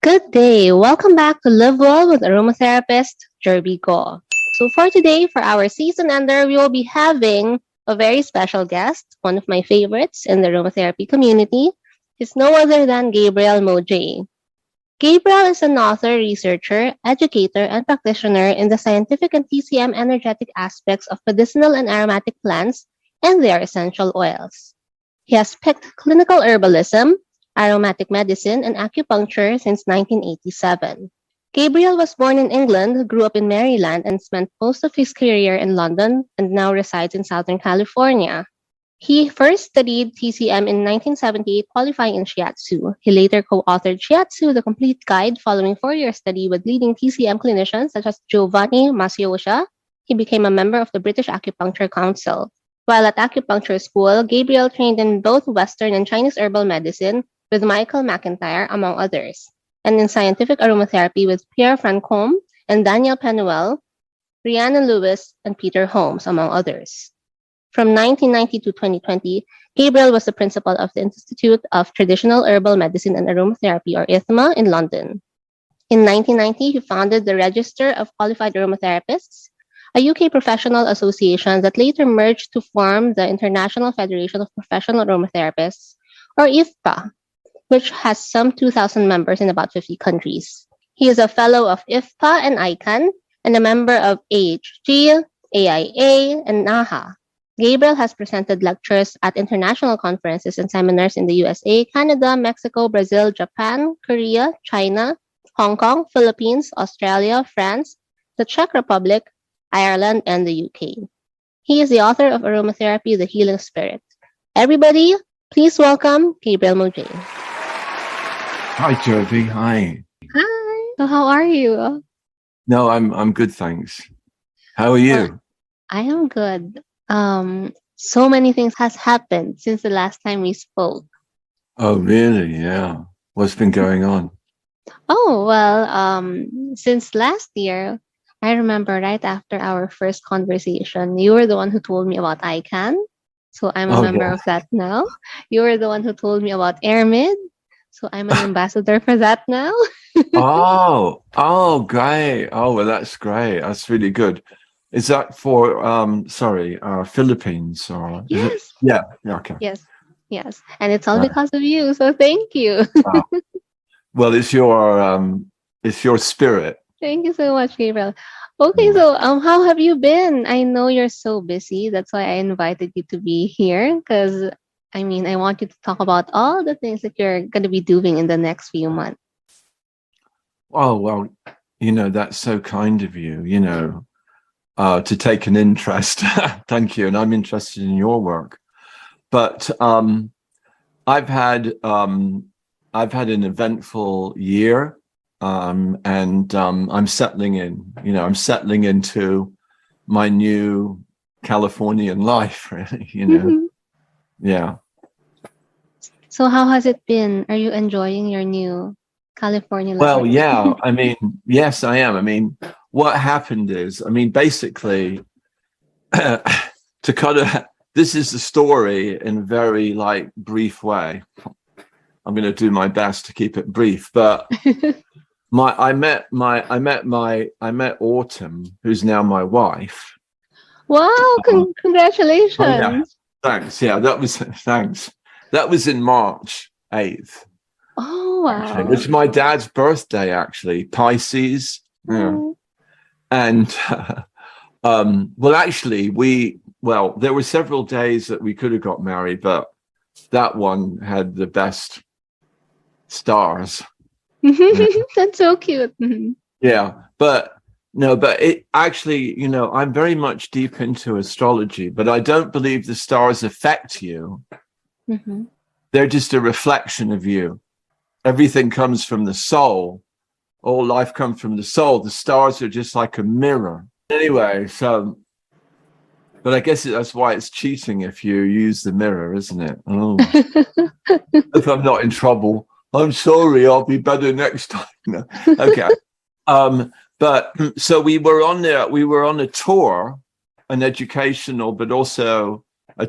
Good day. Welcome back to Live Well with aromatherapist Jerby Go. So for today, for our season ender, we will be having a very special guest, one of my favorites in the aromatherapy community. He's no other than Gabriel Mojay. Gabriel is an author, researcher, educator, and practitioner in the scientific and TCM-energetic aspects of medicinal and aromatic plants and their essential oils. He has picked clinical herbalism, aromatic medicine, and acupuncture since 1987. Gabriel was born in England, grew up in Maryland, and spent most of his career in London and now resides in Southern California. He first studied TCM in 1978, qualifying in Shiatsu. He later co-authored Shiatsu, the complete guide, following 4-year study with leading TCM clinicians such as Giovanni Maciocia. He became a member of the British Acupuncture Council. While at acupuncture school, Gabriel trained in both Western and Chinese herbal medicine with Michael McIntyre, among others, and in scientific aromatherapy with Pierre Franchomme and Daniel Pénoël, Rhiannon Lewis, and Peter Holmes, among others. From 1990 to 2020, Gabriel was the principal of the Institute of Traditional Herbal Medicine and Aromatherapy, or ITHMA, in London. In 1990, he founded the Register of Qualified Aromatherapists, a UK professional association that later merged to form the International Federation of Professional Aromatherapists, or IFPA, which has some 2,000 members in about 50 countries. He is a fellow of IFPA and ICAN and a member of AHG, AIA, and NAHA. Gabriel has presented lectures at international conferences and seminars in the USA, Canada, Mexico, Brazil, Japan, Korea, China, Hong Kong, Philippines, Australia, France, the Czech Republic, Ireland, and the UK. He is the author of Aromatherapy, The Healing Spirit. Everybody, please welcome Gabriel Mojay. Hi, Jovi. Hi. Hi. So how are you? No, I'm good, thanks. How are you? I am good. So many things has happened since the last time we spoke. Oh, really? Yeah. What's been going on? Oh, well, since last year, I remember right after our first conversation, you were the one who told me about ICAN. So I'm a member of that now. You were the one who told me about AirMid. So I'm an ambassador for that now. Oh, great. Oh, well, that's great. That's really good. Is that for, Philippines? Or Yes. Is it? Yeah, okay. Yes. And it's all because of you. So thank you. Wow. Well, it's your spirit. Thank you so much, Gabriel. Okay, so how have you been? I know you're so busy. That's why I invited you to be here because I want you to talk about all the things that you're going to be doing in the next few months. Oh, well, that's so kind of you, to take an interest. Thank you. And I'm interested in your work. But I've had an eventful year, and I'm settling in. I'm settling into my new Californian life, really. Mm-hmm. Yeah. So how has it been? Are you enjoying your new California life? Well, yeah. Yes, I am. What happened is, basically, this is the story in a very brief way. I'm going to do my best to keep it brief, but I met Autumn, who's now my wife. Wow! Congratulations! Oh, yeah. Thanks. Yeah, thanks. That was in March 8th. Oh, wow. Actually, it's my dad's birthday, actually, Pisces. Yeah. And there were several days that we could have got married, but that one had the best stars. That's so cute. Yeah, but it actually, I'm very much deep into astrology, but I don't believe the stars affect you. Mm-hmm. They're just a reflection of you. Everything comes from the soul. All life comes from the soul. The stars are just like a mirror. Anyway, but I guess that's why it's cheating if you use the mirror, isn't it? Oh. If I'm not in trouble, I'm sorry, I'll be better next time. No. Okay. But so we were on a tour, an educational, but also a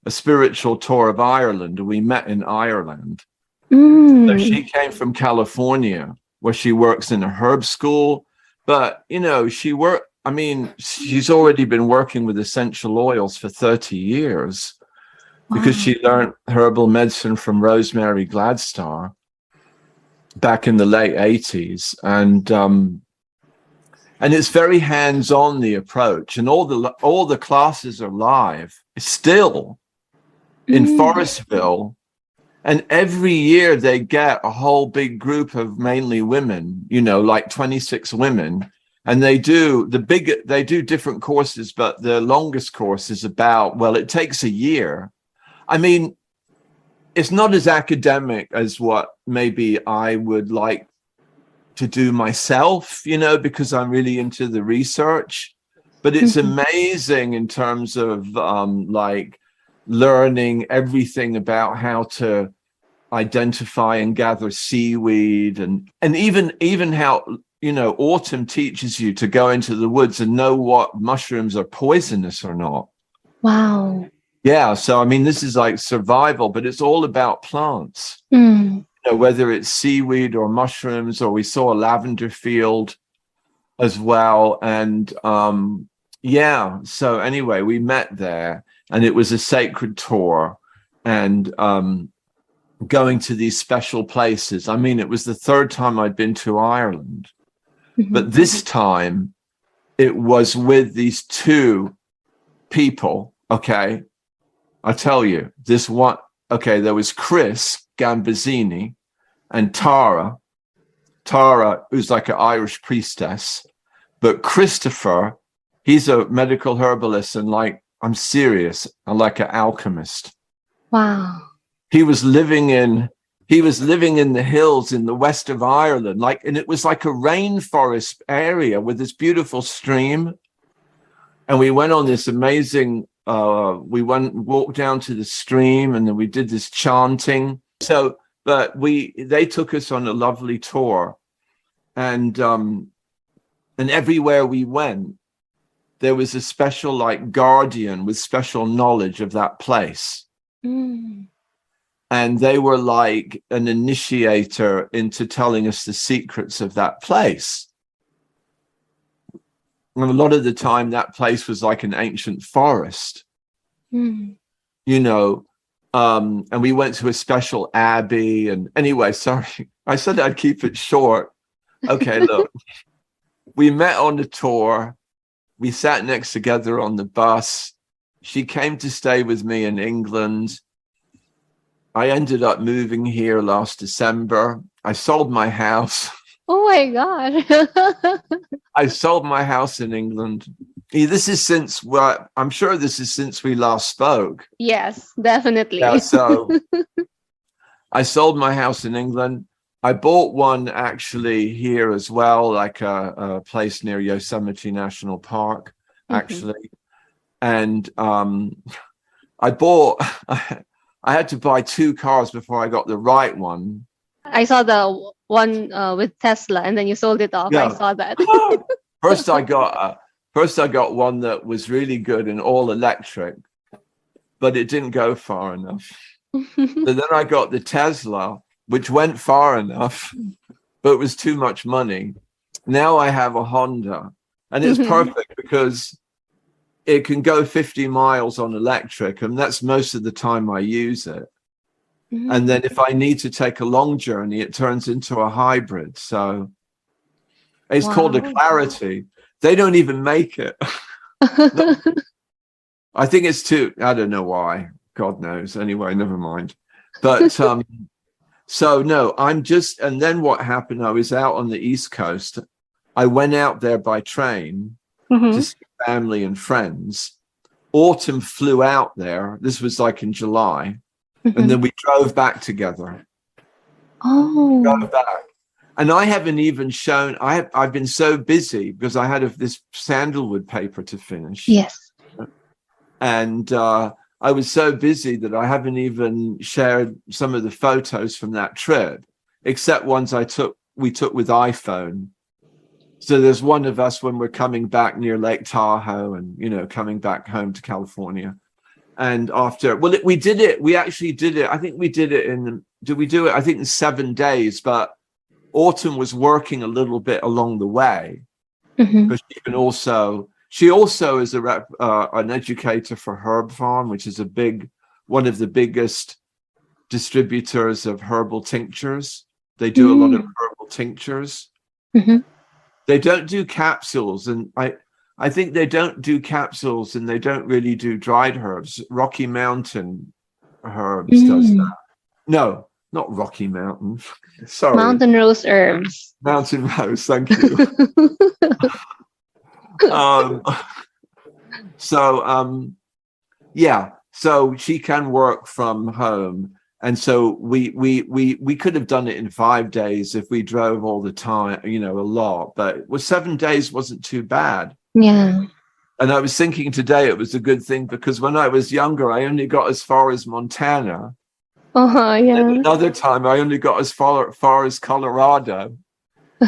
spiritual tour of Ireland. We met in Ireland. So she came from California, where she works in a herb school. But, you know, she's already been working with essential oils for 30 years because she learned herbal medicine from Rosemary Gladstar back in the late 80s. And it's very hands-on, the approach, and all the classes are live still in Forestville. And every year they get a whole big group of mainly women, you know, like 26 women. And they do different courses, but the longest course is it takes a year. I mean, it's not as academic as what maybe I would like to do myself, you know, because I'm really into the research. But it's amazing in terms of like learning everything about how to identify and gather seaweed, and even how, you know, autumn teaches you to go into the woods and know what mushrooms are poisonous or not. Wow. Yeah, so I mean, this is like survival, but it's all about plants. You know, whether it's seaweed or mushrooms, or we saw a lavender field as well. And yeah, so anyway, we met there, and it was a sacred tour, and going to these special places. I mean, it was the third time I'd been to Ireland, but this time it was with these two people. Okay, I tell you, this one. Okay, there was Chris Gambazzini and Tara, who's like an Irish priestess, but Christopher, he's a medical herbalist, and like, I'm serious, and like an alchemist. Wow. He was living in the hills in the west of Ireland, like, and it was like a rainforest area with this beautiful stream. And we went on this amazing, walked down to the stream, and then we did this chanting. So, but they took us on a lovely tour, and everywhere we went, there was a special like guardian with special knowledge of that place. And they were like an initiator into telling us the secrets of that place. And a lot of the time, that place was like an ancient forest, you know. And we went to a special abbey. And anyway, sorry, I said I'd keep it short. Okay, look, we met on the tour. We sat next together on the bus. She came to stay with me in England. I ended up moving here last December. I sold my house. Oh my God. I sold my house in England. This is since, well, I'm sure this is since we last spoke. Yes, definitely. Yeah, so I sold my house in England. I bought one actually here as well, like a place near Yosemite National Park, actually. And I bought, I had to buy 2 cars before I got the right one. I saw the one with Tesla, and then you sold it off. Yeah. I saw that. First I got one that was really good and all electric, but it didn't go far enough. So then I got the Tesla, which went far enough, but it was too much money. Now I have a Honda, and it's perfect because it can go 50 miles on electric, and that's most of the time I use it. And then if I need to take a long journey, it turns into a hybrid. So it's called a Clarity. They don't even make it. I think it's too, I don't know why. God knows. Anyway, never mind. But so no, and then what happened, I was out on the East Coast. I went out there by train to see family and friends. Autumn flew out there. This was like in July. And then we drove back together. Drove back. And I haven't even shown, I've been so busy because I had this sandalwood paper to finish. Yes. And I was so busy that I haven't even shared some of the photos from that trip, except ones we took with iPhone. So there's one of us when we're coming back near Lake Tahoe and, you know, coming back home to California. And after, we did it. We actually did it. I think we did it did we do it? I think in 7 days, but Autumn was working a little bit along the way. Because she also is an educator for Herb Farm, which is one of the biggest distributors of herbal tinctures. They do a lot of herbal tinctures. They don't do capsules, and I think they don't do capsules, and they don't really do dried herbs. Rocky Mountain Herbs does that. No, not Rocky Mountain. Sorry. Mountain Rose Herbs. Mountain Rose, thank you. So she can work from home. And so we could have done it in 5 days if we drove all the time, a lot, but 7 days wasn't too bad. Yeah. And I was thinking today it was a good thing, because when I was younger, I only got as far as Montana. Yeah. And another time I only got as far as Colorado.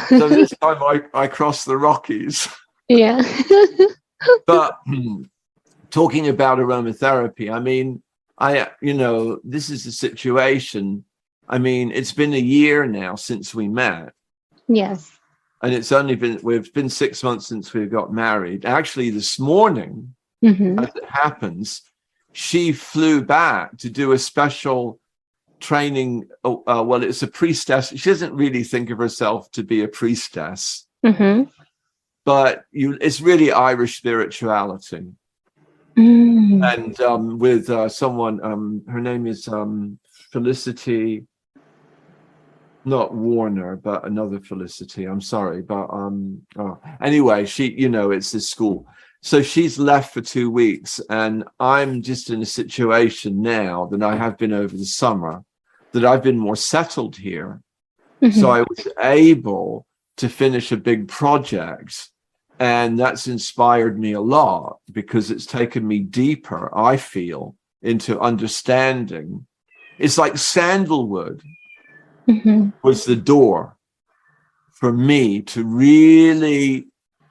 So this time I crossed the Rockies. Yeah. But talking about aromatherapy, I mean, this is the situation. I mean, it's been a year now since we met. Yes. And it's been 6 months since we got married. Actually, this morning, as it happens, she flew back to do a special training. It's a priestess. She doesn't really think of herself to be a priestess, but it's really Irish spirituality. And with someone, her name is Felicity, not Warner, but another Felicity. I'm sorry, but anyway, she, it's this school. So she's left for 2 weeks, and I'm just in a situation now that I have been over the summer, that I've been more settled here. So I was able to finish a big project. And that's inspired me a lot, because it's taken me deeper, I feel, into understanding. It's like sandalwood was the door for me to really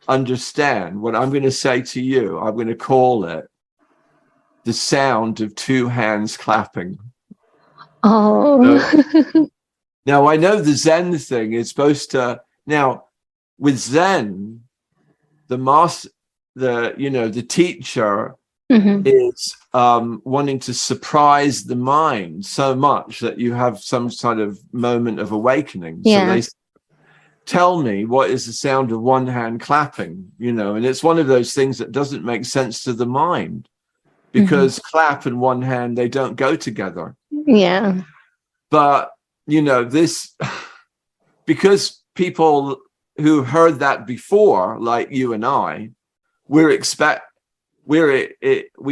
understand what I'm going to say to you. I'm going to call it the sound of 2 hands clapping. Oh. Now, I know the Zen thing is supposed to, now with Zen, the master, the teacher is wanting to surprise the mind so much that you have some sort of moment of awakening. Yeah. So they tell me what is the sound of 1 hand clapping, and it's one of those things that doesn't make sense to the mind, because clap and 1 hand, they don't go together. Yeah. But, this, because people who heard that before, like you and I, we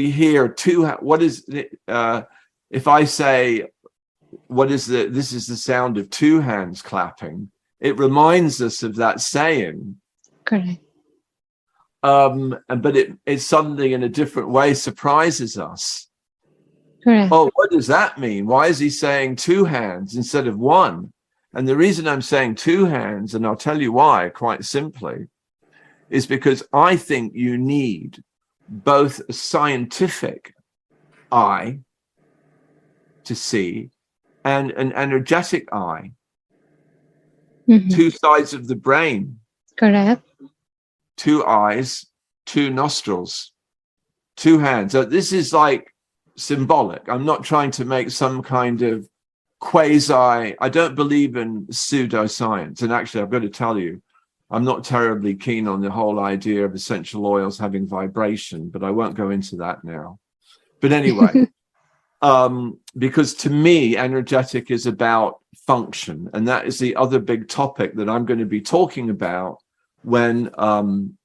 hear 2. What is it? If I say, this is the sound of 2 hands clapping, it reminds us of that saying. Correct. But it suddenly, in a different way, surprises us. Correct. Oh, what does that mean? Why is he saying 2 hands instead of 1? And the reason I'm saying 2 hands, and I'll tell you why, quite simply, is because I think you need both a scientific eye to see and an energetic eye. 2 sides of the brain. Correct. 2 eyes, 2 nostrils, 2 hands. So this is like symbolic. I'm not trying to make some kind of I don't believe in pseudoscience. And actually, I've got to tell you, I'm not terribly keen on the whole idea of essential oils having vibration, but I won't go into that now. But anyway, because to me, energetic is about function. And that is the other big topic that I'm going to be talking about when I'm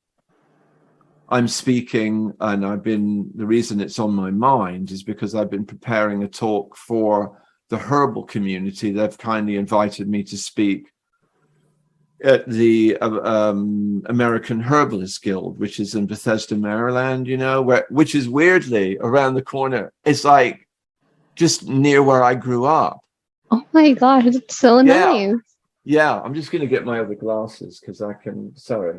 speaking. And the reason it's on my mind is because I've been preparing a talk for the herbal community. They've kindly invited me to speak at the American Herbalist Guild, which is in Bethesda, Maryland, which is weirdly around the corner. It's like just near where I grew up. Oh my gosh, that's so nice. Yeah, I'm just going to get my other glasses because sorry.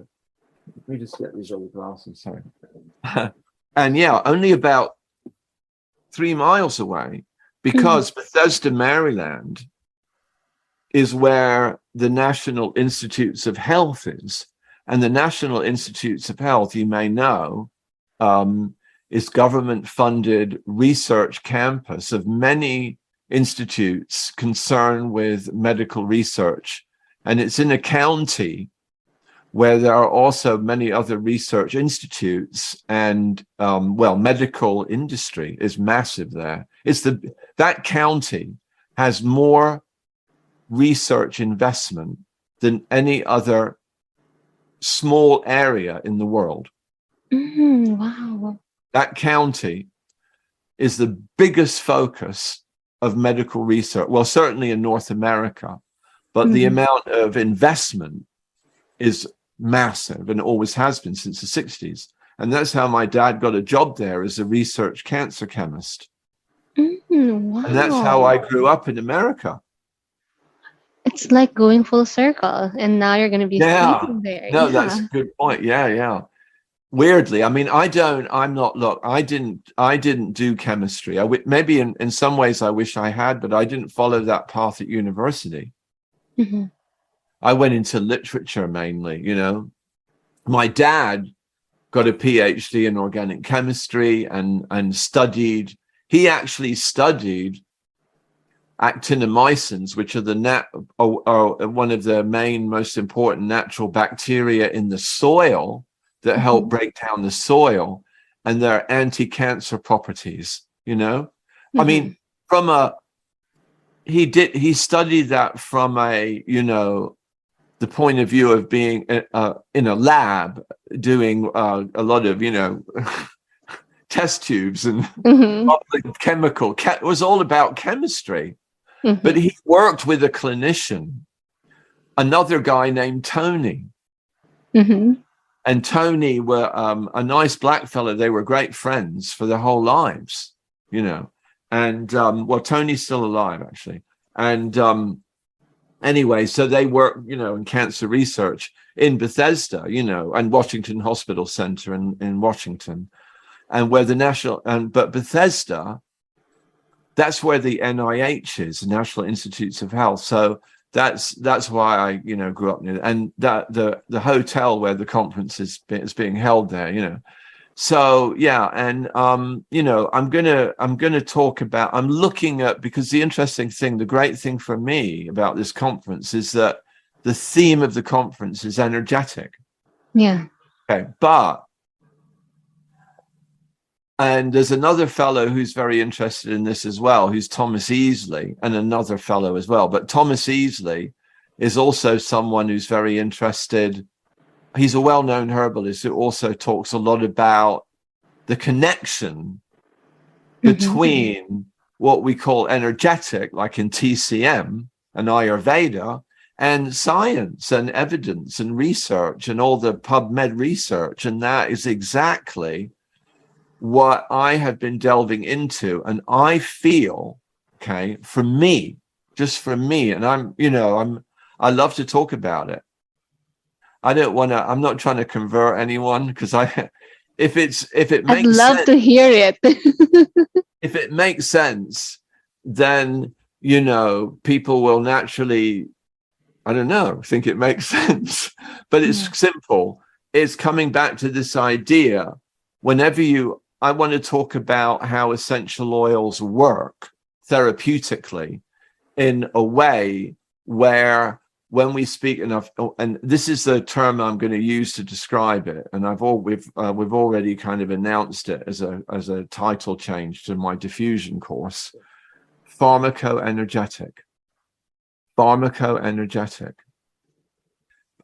Let me just get these other glasses, sorry. And only about 3 miles away, because Bethesda, Maryland is where the National Institutes of Health is. And the National Institutes of Health, you may know, is government-funded research campus of many institutes concerned with medical research. And it's in a county where there are also many other research institutes, and medical industry is massive there. That county has more research investment than any other small area in the world. Wow. That county is the biggest focus of medical research. Well, certainly in North America, but the amount of investment is massive and always has been since the 60s. And that's how my dad got a job there as a research cancer chemist. Wow. And that's how I grew up in America. It's like going full circle, and now you're going to be sleeping there. No, that's a good point. Yeah. Weirdly, I mean, I didn't do chemistry. Maybe in some ways I wish I had, but I didn't follow that path at university. I went into literature mainly, you know. My dad got a PhD in organic chemistry and studied. He actually studied actinomycins, which are one of the main, most important natural bacteria in the soil that help break down the soil, and their anti-cancer properties, you know. I mean, he studied that from the point of view of being in a lab doing a lot of, test tubes and chemical. It was all about chemistry. But he worked with a clinician, another guy named Tony. And Tony were a nice black fellow. They were great friends for their whole lives, you know. And Tony's still alive, actually. And anyway, so they work, in cancer research in Bethesda, and Washington Hospital Center in Washington, and where but Bethesda, that's where the NIH is, the National Institutes of Health. So that's why I, grew up near, and that the hotel where the conference is being held there, So yeah, and I'm gonna talk about. I'm looking at, because the great thing for me about this conference is that the theme of the conference is energetic. Yeah. Okay, and there's another fellow who's very interested in this as well, who's Thomas Easley, and another fellow as well. But Thomas Easley is also someone who's very interested. He's a well-known herbalist who also talks a lot about the connection between what we call energetic, like in TCM and Ayurveda, and science and evidence and research and all the PubMed research. And that is exactly what I have been delving into. And I feel, for me, and I love to talk about it. I'm not trying to convert anyone, because if it makes I'd love sense, to hear it. if it makes sense, then, people will naturally, think it makes sense. But it's simple. It's coming back to this idea. I want to talk about how essential oils work therapeutically in a way where, when we speak enough, and this is the term I'm going to use to describe it, and we've already kind of announced it as a title change to my diffusion course: pharmacoenergetic. Pharmacoenergetic.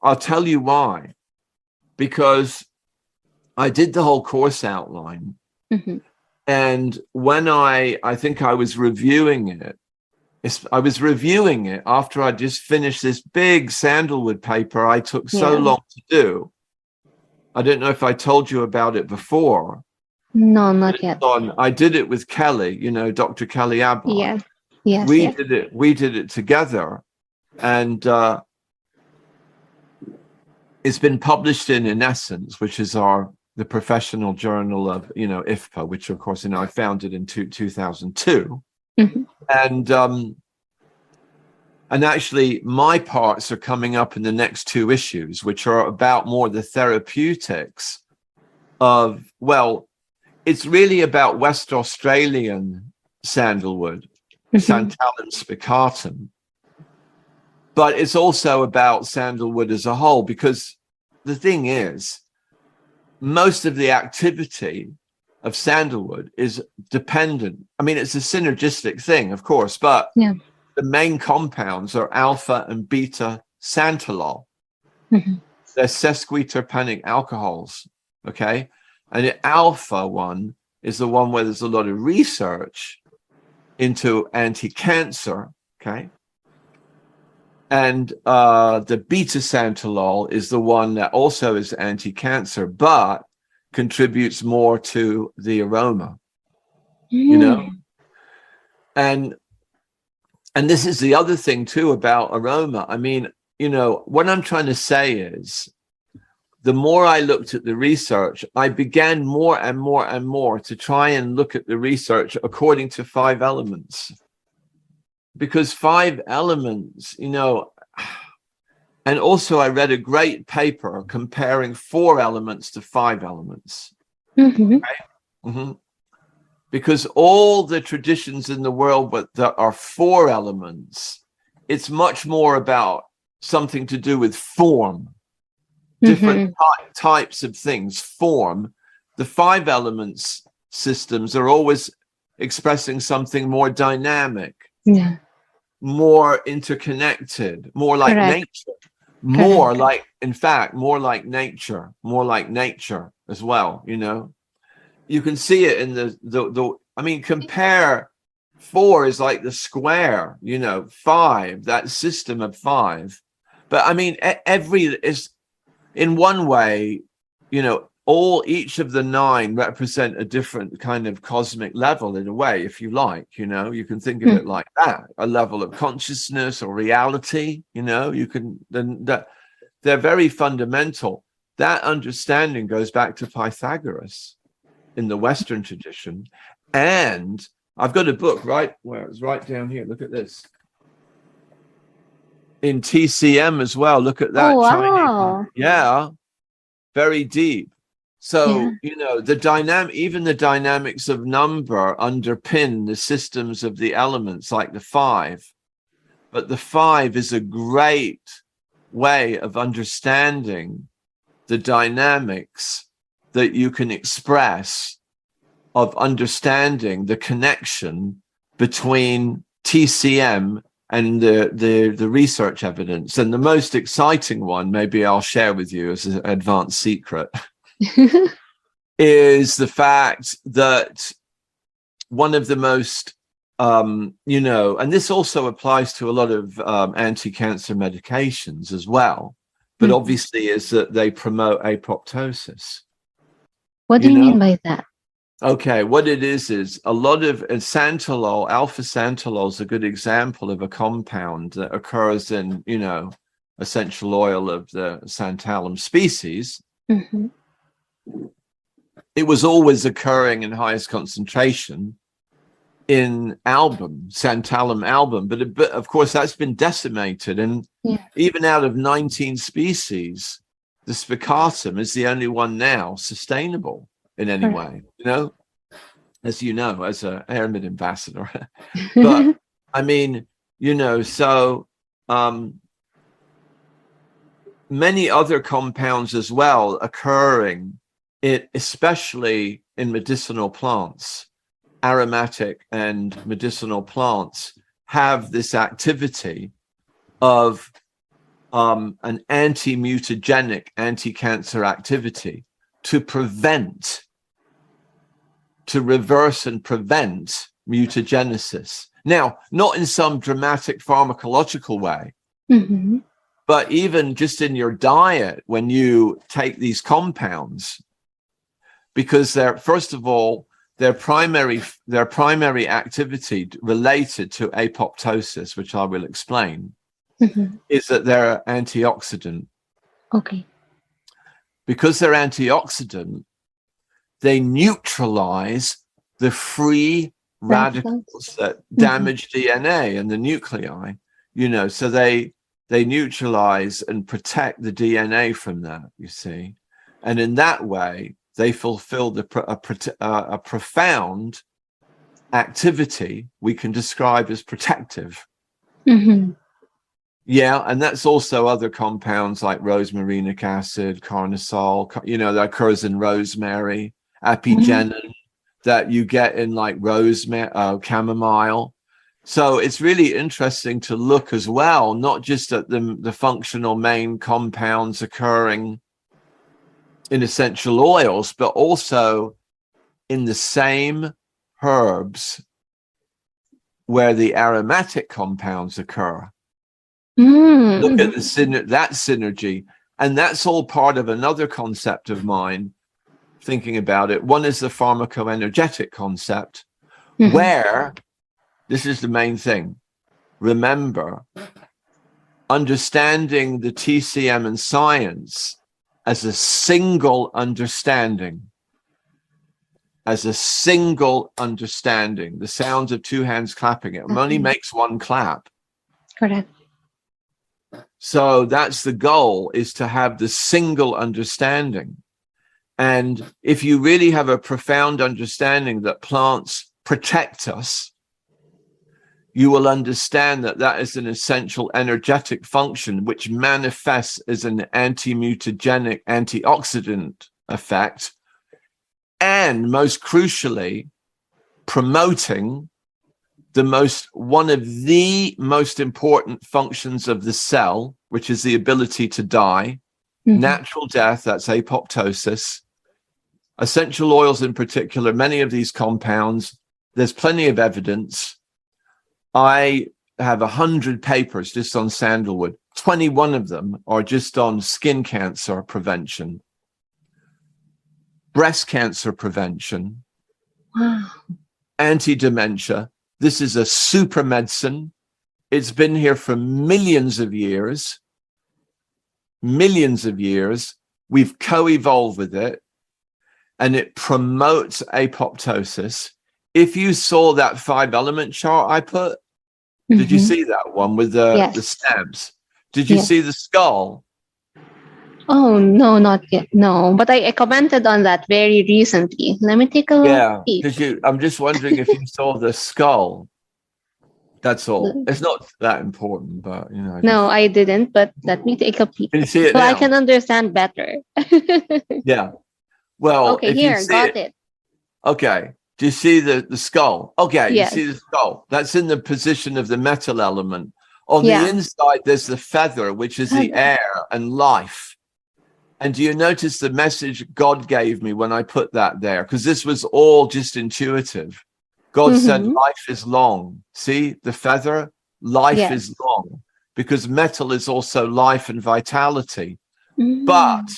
I'll tell you why. Because I did the whole course outline, and when I think I was reviewing it. I was reviewing it after I just finished this big sandalwood paper I took so long to do. I don't know if I told you about it before. No, not yet. I did it with Kelly, Dr. Kelly Abbott. Yeah. Yes. We did it together, and it's been published in Essence, which is our the professional journal of, IFPA, which of course, I founded in 2002. Mm-hmm. And actually my parts are coming up in the next 2 issues, which are about more the therapeutics of, well, it's really about West Australian sandalwood, Santalum spicatum, but it's also about sandalwood as a whole, because the thing is, most of the activity of sandalwood is dependent. I mean, it's a synergistic thing, of course, but the main compounds are alpha and beta santalol. They're sesquiterpenic alcohols, okay? And the alpha one is the one where there's a lot of research into anti-cancer, okay? And the beta santalol is the one that also is anti-cancer, but contributes more to the aroma, And this is the other thing too about aroma. I mean, what I'm trying to say is, the more I looked at the research, I began more and more and more to try and look at the research according to 5 elements. Because 5 elements, and also I read a great paper comparing 4 elements to 5 elements. Because all the traditions in the world that are 4 elements, it's much more about something to do with form, different types of things, form. The 5 elements systems are always expressing something more dynamic, more interconnected, more like nature, more like nature as well, You can see it in compare 4 is like the square, 5, that system of 5. But I mean, every is in one way, each of the 9 represent a different kind of cosmic level in a way, if you like, you can think of it like that, a level of consciousness or reality, they're very fundamental. That understanding goes back to Pythagoras in the Western tradition. And I've got a book where it's right down here. Look at this. In TCM as well. Look at that. Oh, wow. Yeah. Very deep. So, even the dynamics of number underpin the systems of the elements, like the 5. But the 5 is a great way of understanding the dynamics that you can express, of understanding the connection between TCM and the research evidence. And the most exciting one, maybe I'll share with you as an advanced secret, is the fact that one of the most, and this also applies to a lot of anti-cancer medications as well, but obviously is that they promote apoptosis. What do you mean by that? Okay, what it is a lot of santalol, alpha santalol is a good example of a compound that occurs in, essential oil of the Santalum species. It was always occurring in highest concentration in Santalum album, but of course that's been decimated. And even out of 19 species, the spicatum is the only one now sustainable in any way, as as a Aramid ambassador. But I mean, so many other compounds as well occurring, especially in medicinal plants, aromatic and medicinal plants have this activity of an anti-mutagenic, anti-cancer activity to reverse and prevent mutagenesis. Now, not in some dramatic pharmacological way, but even just in your diet, when you take these compounds, because they're, first of all, their primary activity related to apoptosis, which I will explain, is that they're antioxidant. Okay. Because they're antioxidant, they neutralize the free radicals that damage DNA and the nuclei, so they neutralize and protect the DNA from that, you see. And in that way, they fulfill a profound activity we can describe as protective. Yeah, and that's also other compounds like rosmarinic acid, carnosol, that occurs in rosemary, apigenin, that you get in like rosemary, chamomile. So it's really interesting to look as well, not just at the functional main compounds occurring in essential oils, but also in the same herbs where the aromatic compounds occur. Look at that synergy. And that's all part of another concept of mine, thinking about it. One is the pharmacoenergetic concept, where this is the main thing. Remember, understanding the TCM and science as a single understanding. As a single understanding. The sound of two hands clapping. It only makes one clap. Correct. So that's the goal, is to have the single understanding. And if you really have a profound understanding that plants protect us, you will understand that that is an essential energetic function which manifests as an anti-mutagenic, antioxidant effect, and most crucially, promoting one of the most important functions of the cell, which is the ability to die, natural death, that's apoptosis. Essential oils in particular, many of these compounds, there's plenty of evidence. I have 100 papers just on sandalwood. 21 of them are just on skin cancer prevention, breast cancer prevention, anti-dementia. This is a super medicine. It's been here for millions of years. Millions of years. We've co-evolved with it, and it promotes apoptosis. If you saw that 5-element chart I put, did you see that one with the stems? Did you see the skull? Oh, no, not yet. No, but I commented on that very recently. Let me take a look. Yeah, because I'm just wondering if you saw the skull. That's all. It's not that important, but No, I didn't, but let me take a peek. Can you see it so now? I can understand better. Yeah. Well, okay, if here, you see got it. Okay. Do you see the skull? Okay, yes. You see the skull. That's in the position of the metal element. On the inside, there's the feather, which is the air and life. And do you notice the message God gave me when I put that there? Because this was all just intuitive. God said, life is long. See the feather? Life is long. Because metal is also life and vitality. But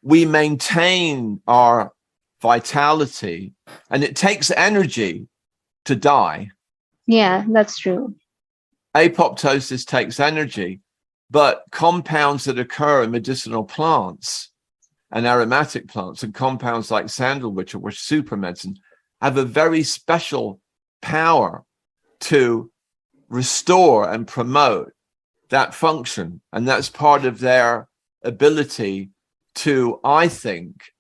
we maintain our vitality, and it takes energy to die. Yeah, that's true. Apoptosis takes energy, but compounds that occur in medicinal plants and aromatic plants and compounds like sandalwood, which are super medicine, have a very special power to restore and promote that function. And that's part of their ability to, I think,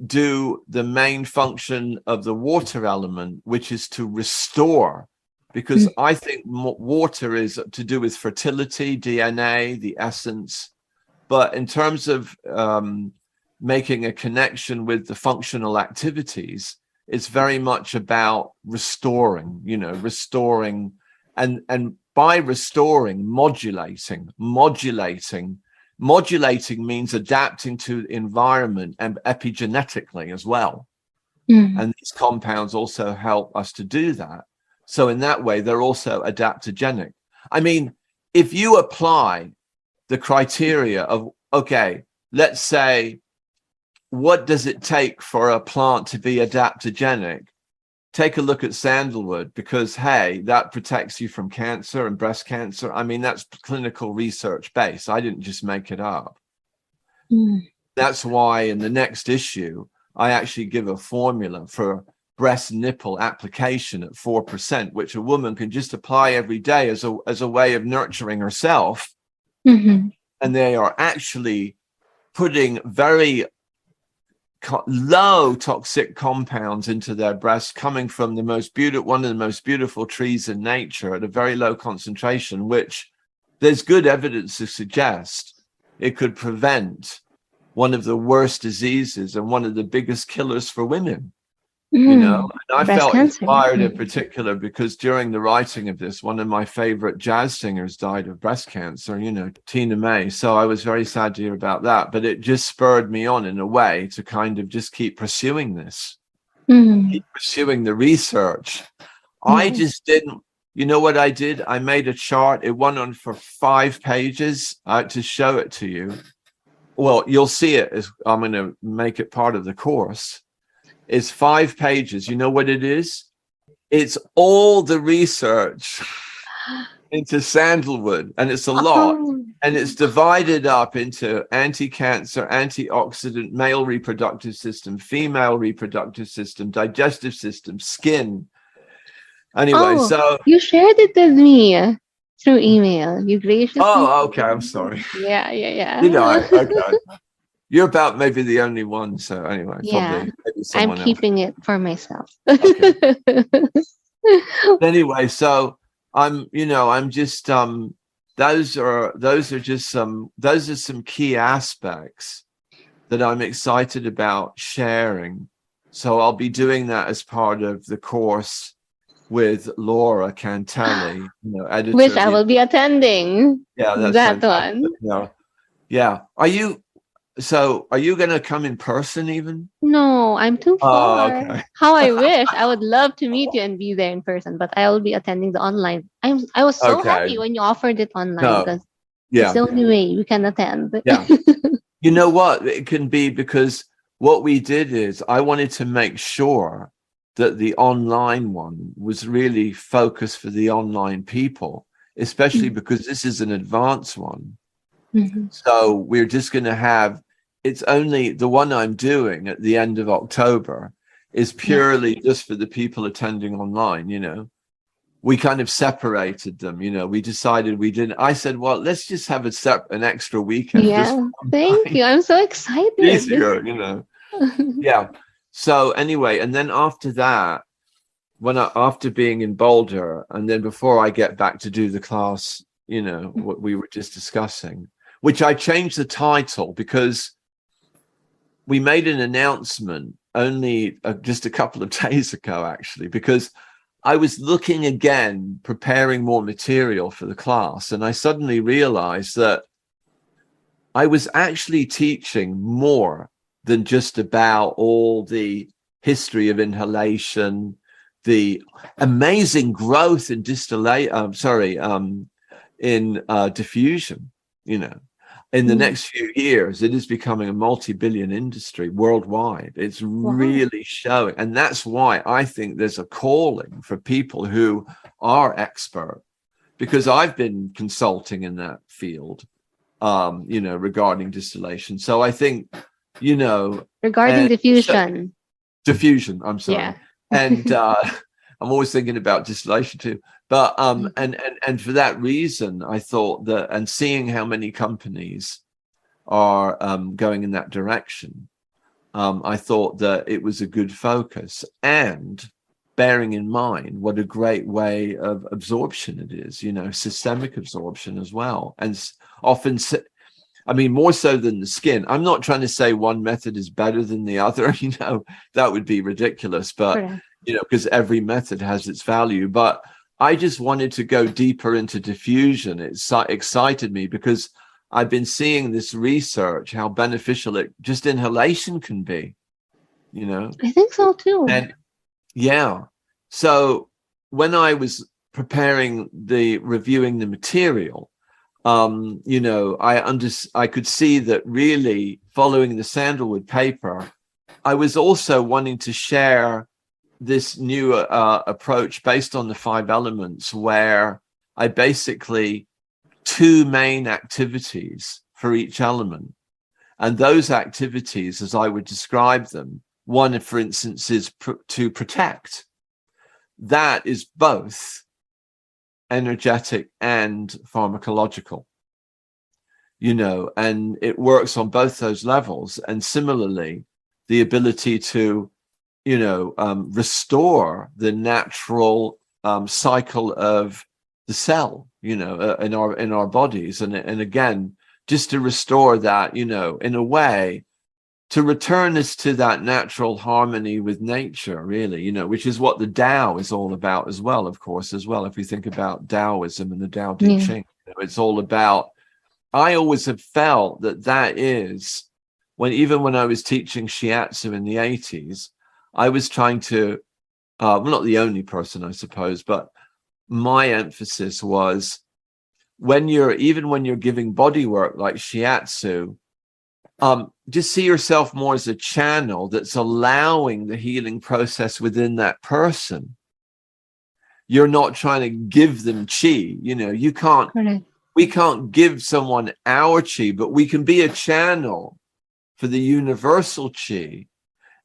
do the main function of the water element, which is to restore. Because I think water is to do with fertility, DNA, the essence. But in terms of making a connection with the functional activities, it's very much about restoring, restoring. And by restoring, modulating means adapting to the environment and epigenetically as well. And these compounds also help us to do that. So in that way, they're also adaptogenic. I mean, if you apply the criteria of, okay, let's say, what does it take for a plant to be adaptogenic? Take a look at sandalwood, because, hey, that protects you from cancer and breast cancer. I mean, that's clinical research based. I didn't just make it up. That's why in the next issue, I actually give a formula for breast nipple application at 4%, which a woman can just apply every day as a way of nurturing herself. Mm-hmm. And they are actually putting very low toxic compounds into their breast, coming from one of the most beautiful trees in nature at a very low concentration, which there's good evidence to suggest it could prevent one of the worst diseases and one of the biggest killers for women. You know, and I Breast felt cancer. inspired in particular because during the writing of this, one of my favorite jazz singers died of breast cancer, you know, Tina May. So I was very sad to hear about that, but it just spurred me on in a way to kind of just keep pursuing this, keep pursuing the research. I just didn't, you know what I did? I made a chart. It went on for 5 pages to show it to you. Well, you'll see it as I'm going to make it part of the course. It's 5 pages. You know what it is? It's all the research into sandalwood, and it's a lot. And it's divided up into anti-cancer, antioxidant, male reproductive system, female reproductive system, digestive system, skin. Anyway, so you shared it with me through email. You graciously. Oh, okay. I'm sorry. Yeah. Did I? Okay. You're about maybe the only one. So anyway, probably maybe I'm someone keeping it for myself. Okay. Anyway, so I'm just those are some key aspects that I'm excited about sharing. So I'll be doing that as part of the course with Laura Cantelli, editor. Which I will be attending. Yeah, that's that fantastic. one. Yeah. Are you going to come in person even? No, I'm too far. Oh, okay. How I wish. I would love to meet you and be there in person, but I will be attending the online. I was so happy when you offered it online because it's the only way we can attend. Yeah. You know what? It can be because what we did is I wanted to make sure that the online one was really focused for the online people, especially because this is an advanced one. So we're just going to have, it's only the one I'm doing at the end of October is purely just for the people attending online. We kind of separated them, we decided I said, well, let's just have an extra weekend. Yeah, thank you. I'm so excited. Easier, Yeah. So anyway, and then after that, after being in Boulder, and then before I get back to do the class, what we were just discussing, which I changed the title because we made an announcement only just a couple of days ago, actually, because I was looking again, preparing more material for the class, and I suddenly realized that I was actually teaching more than just about all the history of inhalation, the amazing growth in diffusion. In the next few years, it is becoming a multi-billion industry worldwide. It's really showing. And that's why I think there's a calling for people who are expert, because I've been consulting in that field, regarding distillation. So I think, regarding diffusion. Diffusion, I'm sorry. Yeah. And I'm always thinking about distillation too. But and for that reason, I thought that, and seeing how many companies are going in that direction, I thought that it was a good focus, and bearing in mind what a great way of absorption it is, systemic absorption as well. And often, more so than the skin. I'm not trying to say one method is better than the other, that would be ridiculous, but, because every method has its value. But I just wanted to go deeper into diffusion. It excited me because I've been seeing this research, how beneficial just inhalation can be, I think so too. And so when I was reviewing the material, I could see that really following the sandalwood paper, I was also wanting to share this new approach based on the 5 elements, where I basically 2 main activities for each element. And those activities, as I would describe them, One, for instance, is to protect. That is both energetic and pharmacological, and it works on both those levels. And similarly, the ability to, restore the natural cycle of the cell, in our bodies. And again, just to restore that, in a way, to return us to that natural harmony with nature, really, which is what the Tao is all about as well, of course, if we think about Taoism and the Tao Te Ching, it's all about, I always have felt that is, even when I was teaching Shiatsu in the 80s, I was trying to, not the only person, I suppose, but my emphasis was when you're giving body work like Shiatsu, just see yourself more as a channel that's allowing the healing process within that person. You're not trying to give them chi. You can't. Correct. We can't give someone our chi, but we can be a channel for the universal chi,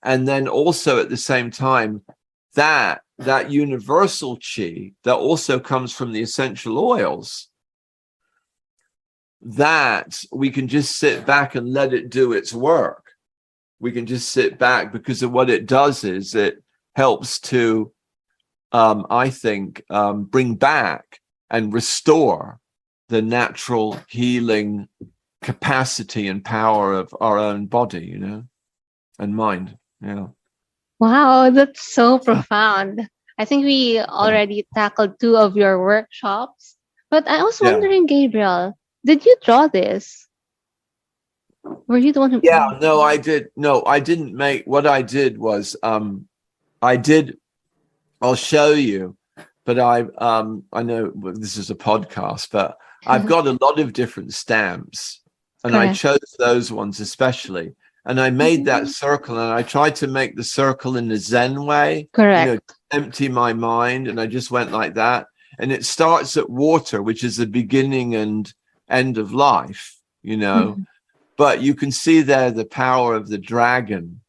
and then also at the same time that universal chi that also comes from the essential oils, that we can just sit back and let it do its work. We can just sit back, because of what it does is it helps to, I think, bring back and restore the natural healing capacity and power of our own body, and mind. Yeah. Wow, that's so profound. I think we already tackled 2 of your workshops, but I was wondering, Gabriel, did you draw this? Were you the one who? Yeah, no, I did. No, I didn't make. What I did was, I'll show you, but I know this is a podcast, but I've got a lot of different stamps, and I chose those ones especially. And I made that circle, and I tried to make the circle in a Zen way. Correct. Empty my mind, and I just went like that. And it starts at water, which is the beginning and end of life, But you can see there the power of the dragon,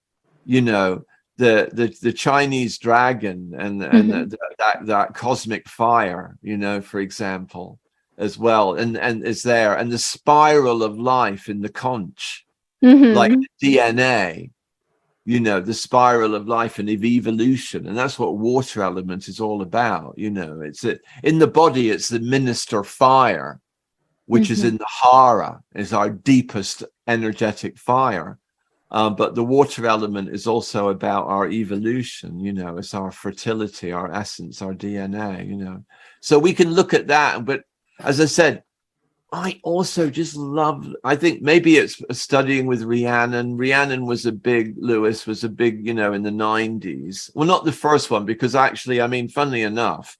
the Chinese dragon, and that cosmic fire, for example, as well, and is there, and the spiral of life in the conch, like the DNA, the spiral of life and of evolution, and that's what water element is all about. It's in the body, it's the minister fire, which is in the hara, is our deepest energetic fire. But the water element is also about our evolution, it's our fertility, our essence, our DNA, So we can look at that. But as I said, I also just love, I think maybe it's studying with Rhiannon. Rhiannon was a big, Lewis was a big, in the 90s. Well, not the first one, because actually, funnily enough,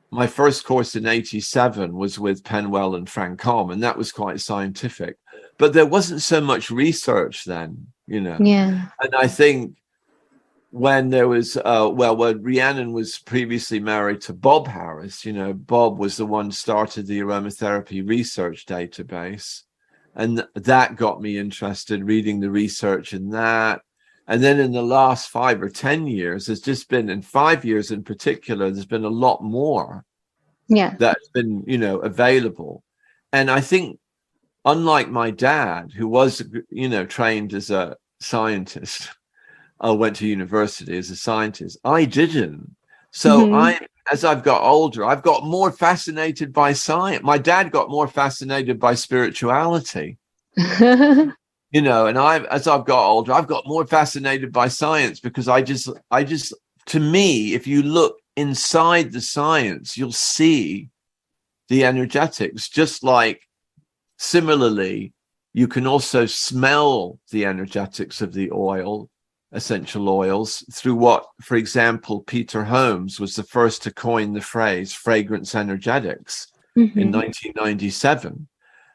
my first course in 87 was with Pénoël and Franchomme, and that was quite scientific. But there wasn't so much research then, Yeah. And I think when there was, when Rhiannon was previously married to Bob Harris, Bob was the one who started the aromatherapy research database. And that got me interested, reading the research in that. And then in the last 5 or 10 years, there's just been, in 5 years in particular, there's been a lot more that's been, available. And I think, unlike my dad, who was, trained as a scientist, I went to university as a scientist, I didn't. So as I've got older, I've got more fascinated by science. My dad got more fascinated by spirituality. And as I've got older, I've got more fascinated by science, because I just, to me, if you look inside the science, you'll see the energetics. Just like, similarly, you can also smell the energetics of the essential oils, through what, for example, Peter Holmes was the first to coin the phrase fragrance energetics in 1997.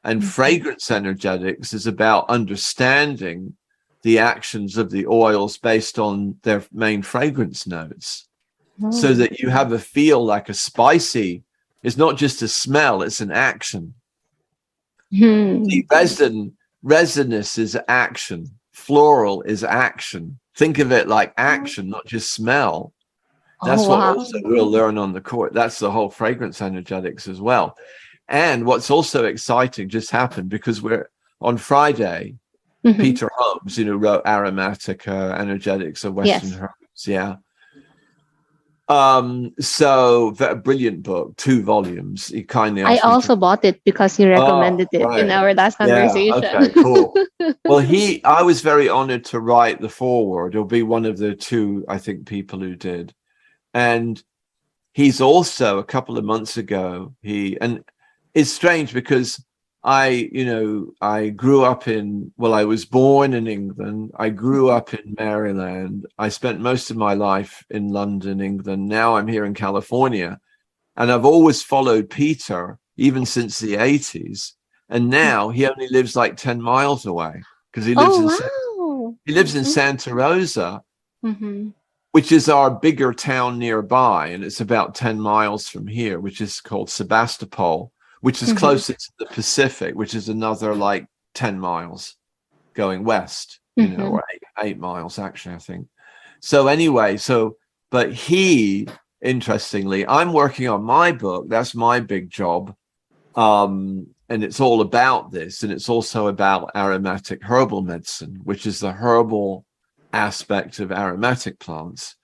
And fragrance energetics is about understanding the actions of the oils based on their main fragrance notes, so that you have a feel like a spicy. It's not just a smell, it's an action. The resinous is action, floral is action, think of it like action, not just smell. That's what also we'll learn on the course. That's the whole fragrance energetics as well. And what's also exciting just happened, because we're on Friday, Peter Holmes, wrote Aromatic Energetics of Western Herbs. Yeah. So a brilliant book, 2 volumes. He kindly asked I also bought it because you recommended it in our last conversation. Okay, cool. Well, I was very honored to write the foreword. He'll be one of the 2, I think, people who did. And he's also, a couple of months ago, and it's strange because I grew up I was born in England. I grew up in Maryland. I spent most of my life in London, England. Now I'm here in California. And I've always followed Peter, even since the 80s. And now he only lives like 10 miles away, because he lives in Santa Rosa, which is our bigger town nearby. And it's about 10 miles from here, which is called Sebastopol, which is closer to the Pacific, which is another like 10 miles going west, or 8 miles, actually, I think. So anyway, but interestingly, I'm working on my book. That's my big job. And it's all about this. And it's also about aromatic herbal medicine, which is the herbal aspect of aromatic plants.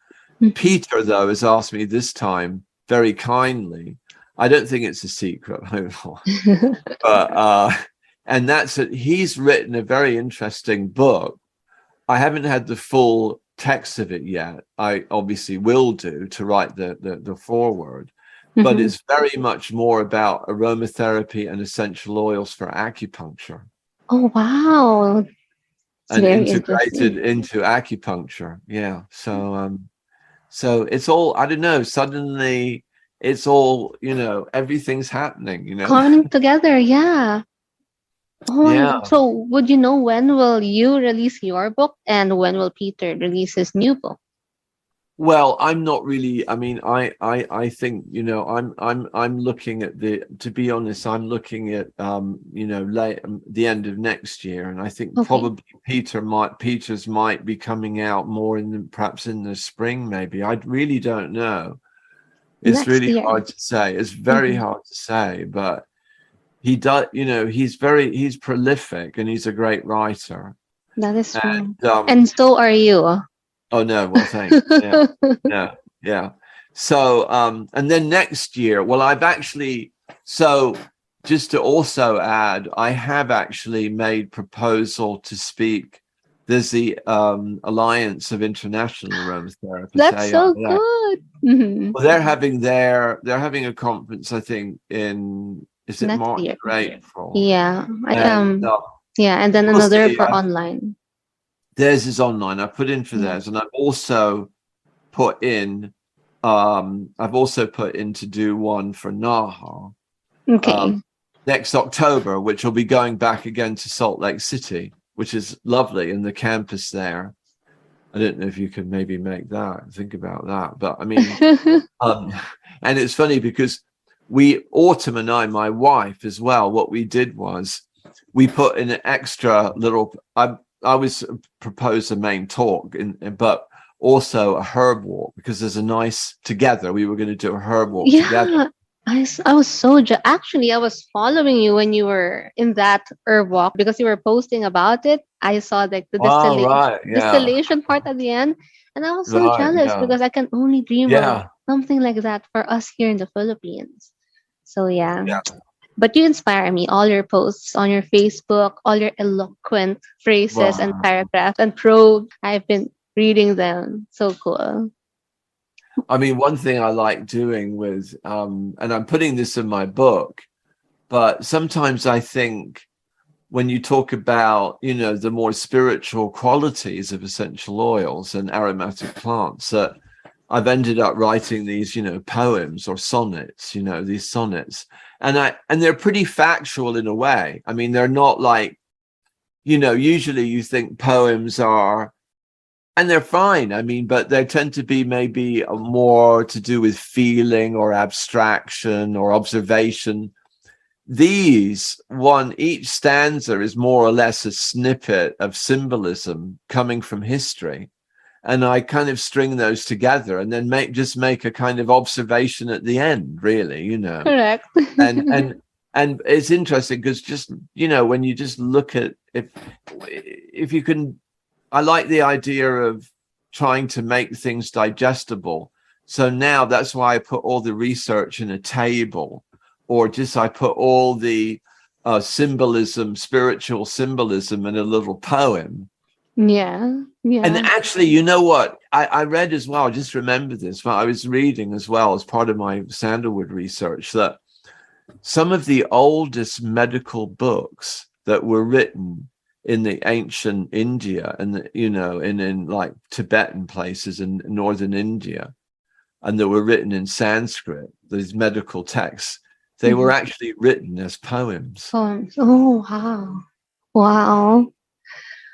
Peter, though, has asked me this time very kindly. I don't think it's a secret, but and that's it. He's written a very interesting book. I haven't had the full text of it yet. I obviously will do to write the foreword, but it's very much more about aromatherapy and essential oils for acupuncture. Oh, wow. And integrated into acupuncture. Yeah. So it's all, I don't know, suddenly it's all, everything's happening, coming together. Yeah. Oh, yeah. so would you know when will you release your book, and when will Peter release his new book? Well, I'm not really, I think, I'm looking at to be honest, I'm looking at, the end of next year. And I think probably Peter's might be coming out more perhaps in the spring, maybe. I really don't know. It's really hard to say. It's very hard to say, but he does, he's prolific and he's a great writer. That is true. And so are you. Oh, no. Well, thanks. Yeah. So, and then next year, just to also add, I have actually made proposal to speak. There's the Alliance of International Aromatherapists. That's so good. Well, they're having a conference, I think, is it next March year. or April? Yeah. And then another for online. Theirs is online. I put in for theirs, and I've also put in to do one for NAHA. Okay. Next October, which will be going back again to Salt Lake City, which is lovely, in the campus there. I don't know if you can maybe make that, think about that. But I mean, and it's funny because Autumn and I, my wife as well, what we did was we put in an extra little, I was proposed a main talk, but also a herb walk, because there's a nice together. We were going to do a herb walk together. I was actually, I was following you when you were in that herb walk, because you were posting about it. I saw like the distillation part at the end, and I was so jealous because I can only dream of something like that for us here in the Philippines. So yeah. But you inspire me. All your posts on your Facebook, all your eloquent phrases and paragraphs and prose, I've been reading them. So cool. I mean, one thing I like doing with, and I'm putting this in my book, but sometimes I think when you talk about, the more spiritual qualities of essential oils and aromatic plants, that I've ended up writing these, poems or sonnets, these sonnets. And they're pretty factual in a way. I mean, they're not like, usually you think poems are, and they're fine. I mean, but they tend to be maybe more to do with feeling or abstraction or observation. Each stanza is more or less a snippet of symbolism coming from history. and I kind of string those together and then make a kind of observation at the end, really, you know. Correct. And it's interesting because just, you know, when you just look at if you can, I like the idea of trying to make things digestible. So now that's why I put all the research in a table, or just I put all the symbolism, spiritual symbolism in a little poem. Yeah. And actually, you know what? I read as well, just remember this, but I was reading as well as part of my sandalwood research that some of the oldest medical books that were written in the ancient India and, you know, in like Tibetan places in northern India, and that were written in Sanskrit, these medical texts, they were actually written as poems. Poems. Oh, wow. Wow.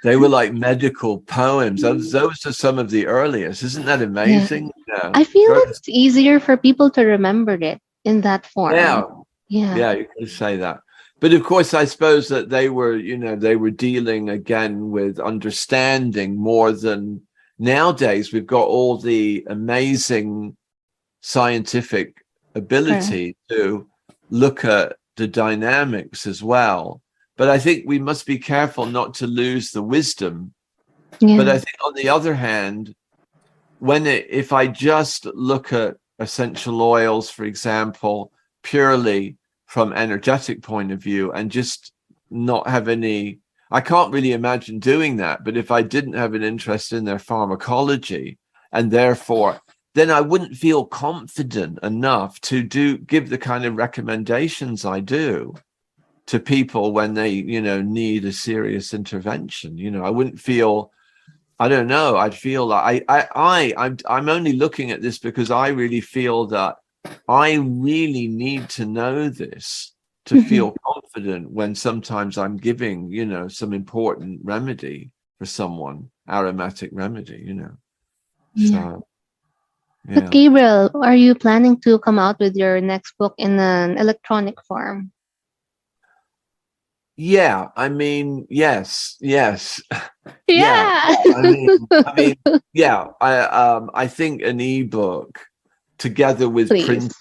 They were like medical poems. Those are some of the earliest. Isn't that amazing? Yeah. I feel it's easier for people to remember it in that form. Yeah, you can say that. But of course, I suppose that they were, you know, they were dealing again with understanding more than nowadays. We've got all the amazing scientific ability to look at the dynamics as well. But I think we must be careful not to lose the wisdom. Yeah. But I think on the other hand, if I just look at essential oils, for example, purely from energetic point of view and just not have any, I can't really imagine doing that. But if I didn't have an interest in their pharmacology, and therefore then I wouldn't feel confident enough to give the kind of recommendations I do to people when they, you know, need a serious intervention. You know, I wouldn't feel, I don't know, I'd feel like I'm only looking at this because I really feel that I really need to know this to feel confident when sometimes I'm giving, you know, some important remedy for someone, aromatic remedy, you know. So, yeah. But Gabriel, are you planning to come out with your next book in an electronic form? Yeah, I mean, yes. Yeah. I mean, yeah. I think an ebook together with printed,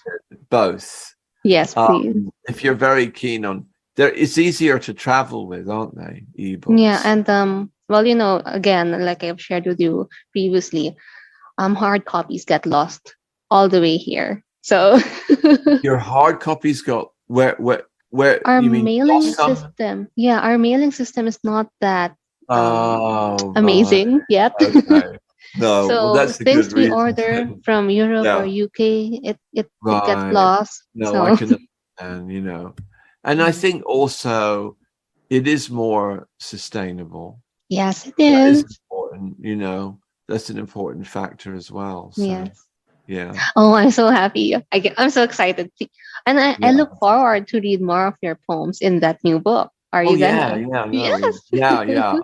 both. Yes, please. If you're very keen on it's easier to travel with, aren't they? Ebooks. Yeah, and well, you know, again, like I've shared with you previously, hard copies get lost all the way here. So your hard copies got where our you mean mailing system? Yeah, our mailing system is not that amazing yet. Okay. No, so well, that's a things good we reason. order from Europe or UK, it gets lost. No, so. I can understand, you know. And I think also it is more sustainable. Yes, it That is. is important, you know. That's an important factor as well. So, yes. Yeah. Oh, I'm so happy. I'm so excited. And I look forward to read more of your poems in that new book. Are you gonna? Yes. Yeah.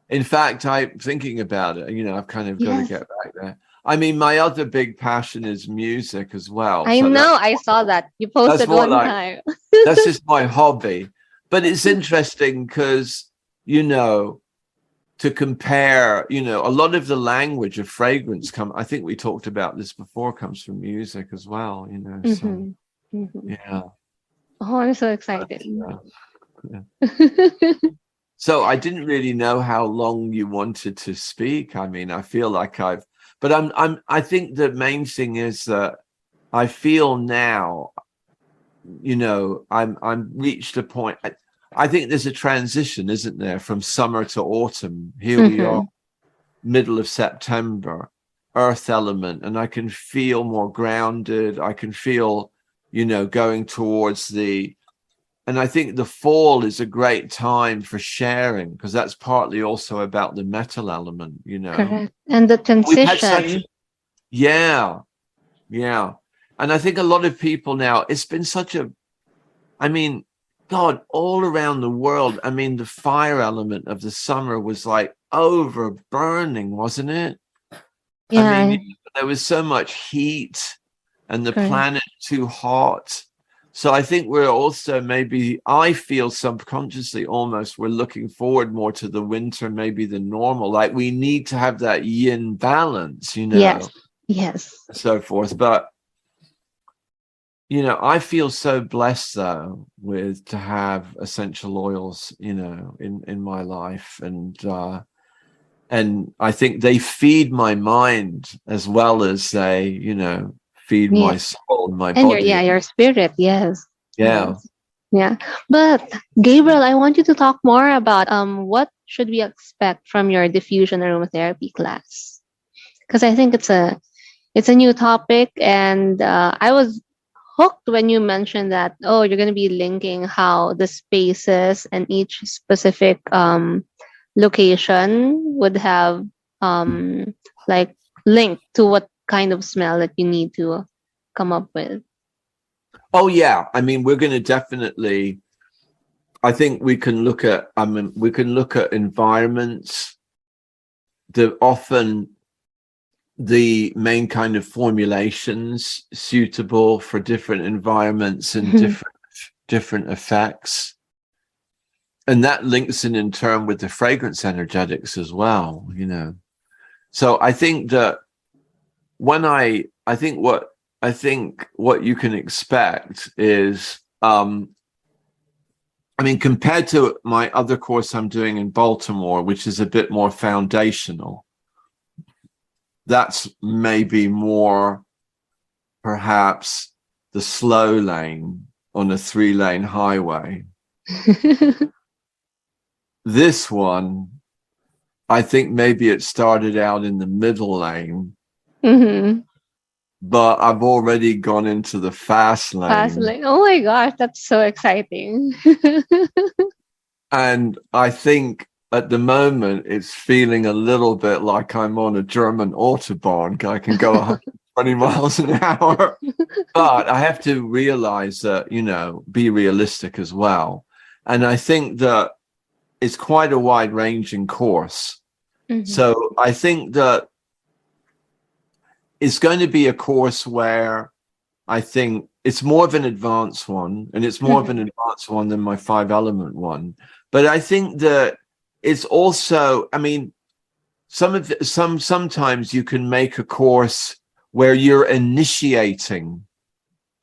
In fact, I'm thinking about it. You know, I've kind of got to get back there. I mean, my other big passion is music as well. I know. I saw that. You posted one time. That's just my hobby. But it's interesting because, you know, to compare, you know, a lot of the language of fragrance I think we talked about this before, comes from music as well, you know. So, yeah. Oh, I'm so excited. So I didn't really know how long you wanted to speak. I mean, I feel like I think the main thing is that I feel now, you know, I'm reached a point. I think there's a transition, isn't there, from summer to autumn. Here we are, middle of September, earth element, and I can feel more grounded. I can feel, you know, going towards and I think the fall is a great time for sharing, because that's partly also about the metal element, you know. Correct. And the transition. Yeah. And I think a lot of people now, it's been I mean, God, all around the world, I mean, the fire element of the summer was like overburning, wasn't it? Yeah. I mean, there was so much heat and the planet too hot. So I think we're also maybe, I feel subconsciously almost we're looking forward more to the winter maybe than normal. Like we need to have that yin balance, you know, Yes. so forth. But, you know, I feel so blessed though with to have essential oils, you know, in my life. And I think they feed my mind as well as they, you know, feed my soul and my And body. your spirit. Yes. Yeah. Yes. Yeah. But Gabriel, I want you to talk more about what should we expect from your diffusion aromatherapy class? Because I think it's a new topic, and I was hooked when you mentioned that, oh, you're going to be linking how the spaces and each specific location would have like link to what kind of smell that you need to come up with. Oh yeah, I mean, we're going to definitely, I think we can look at, we can look at environments that often the main kind of formulations suitable for different environments and different effects. And that links in turn with the fragrance energetics as well, you know. So I think that when I think what you can expect is, I mean, compared to my other course I'm doing in Baltimore, which is a bit more foundational, that's maybe more perhaps the slow lane on a 3-lane highway. This one, I think maybe it started out in the middle lane, but I've already gone into the fast lane. Fast lane. Oh my gosh, that's so exciting. And I think at the moment it's feeling a little bit like I'm on a German Autobahn. I can go 120 miles an hour. But I have to realize that, you know, be realistic as well. And I think that it's quite a wide-ranging course. So I think that it's going to be a course where I think it's more of an advanced one, and it's more of an advanced one than my 5-element one. But I think that it's also, I mean, sometimes you can make a course where you're initiating.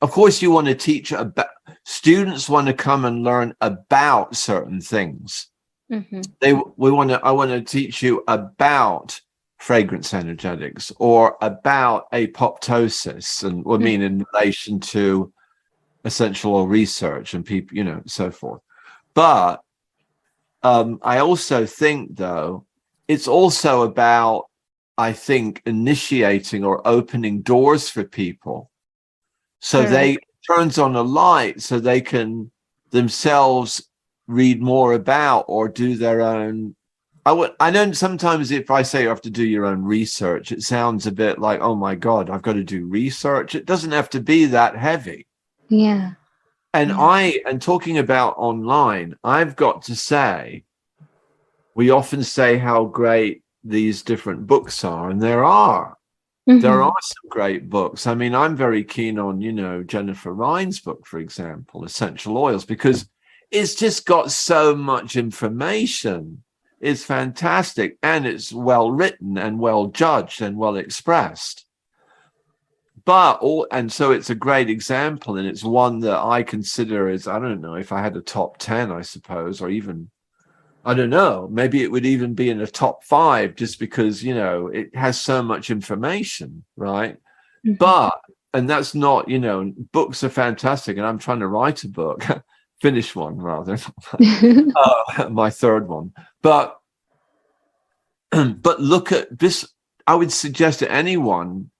Of course, you want to teach about, students want to come and learn about certain things. I want to teach you about fragrance energetics or about apoptosis, and I mean in relation to essential oil research and people, you know, so forth. But I also think, though, it's also about, I think, initiating or opening doors for people, so they turns on a light so they can themselves read more about or do their own. I know sometimes if I say you have to do your own research, it sounds a bit like, oh my God, I've got to do research. It doesn't have to be that heavy. Yeah. And talking about online, I've got to say, we often say how great these different books are, and there are some great books. I mean, I'm very keen on, you know, Jennifer Ryan's book, for example, Essential Oils, because it's just got so much information. It's fantastic, and it's well written and well judged and well expressed. And so it's a great example, and it's one that I consider as, I don't know, if I had a top 10, I suppose, or even, I don't know, maybe it would even be in a top 5, just because, you know, it has so much information, right? And that's not, you know, books are fantastic, and I'm trying to write a book. Finish one rather, my 3rd one. But look at this. I would suggest to anyone,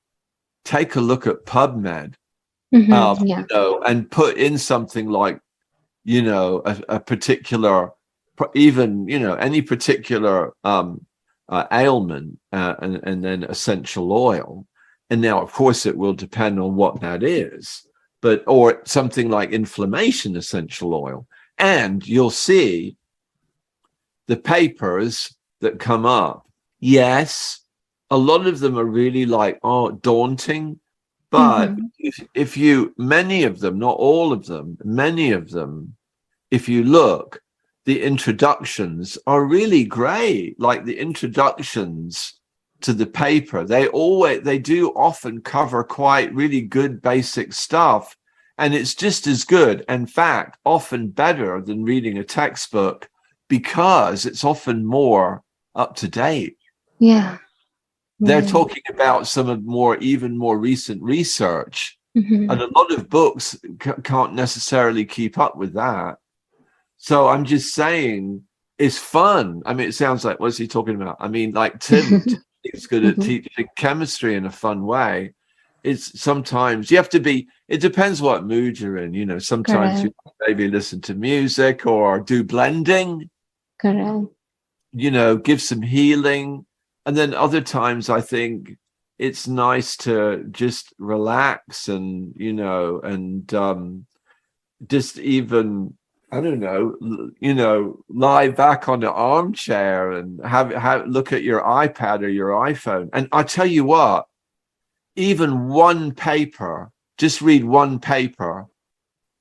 take a look at PubMed, you know, and put in something like, you know, a particular, even, you know, any particular ailment, and then essential oil. And now, of course, it will depend on what that is. But, or something like inflammation essential oil. And you'll see the papers that come up. Yes, a lot of them are really like, daunting. But if you, many of them, not all of them, many of them, if you look, the introductions are really great. Like the introductions to the paper, they do often cover quite really good basic stuff. And it's just as good, in fact, often better than reading a textbook, because it's often more up to date. Yeah. They're talking about some of even more recent research, and a lot of books can't necessarily keep up with that. So I'm just saying, it's fun. I mean, it sounds like, what's he talking about? I mean, like Tim is good at teaching chemistry in a fun way. It's sometimes you have to be, it depends what mood you're in. You know, sometimes you maybe listen to music or do blending. Correct. You know, give some healing. And then other times I think it's nice to just relax and, you know, and just even, I don't know, you know, lie back on the armchair and have look at your iPad or your iPhone. And I tell you what, even one paper, just read one paper,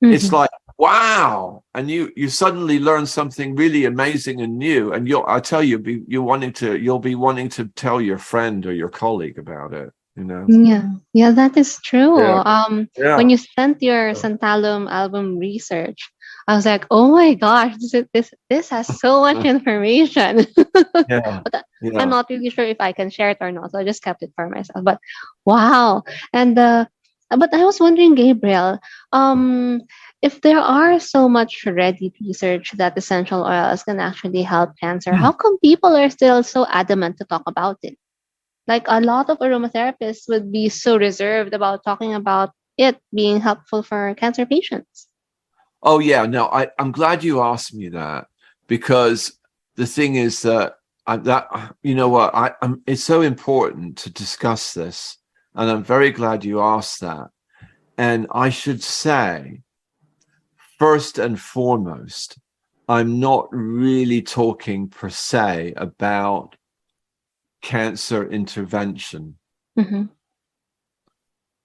it's like, wow. And you suddenly learn something really amazing and new. And you'll be wanting to tell your friend or your colleague about it, you know? Yeah, that is true. Yeah. When you sent your Santalum album research, I was like, oh my gosh, this has so much information. But I'm not really sure if I can share it or not, so I just kept it for myself. But wow. And but I was wondering, Gabriel, if there are so much ready research that essential oils can actually help cancer, how come people are still so adamant to talk about it? Like a lot of aromatherapists would be so reserved about talking about it being helpful for cancer patients. Oh yeah, no, I'm glad you asked me that, because the thing is that you know what, it's so important to discuss this, and I'm very glad you asked that. And I should say, first and foremost, I'm not really talking per se about cancer intervention.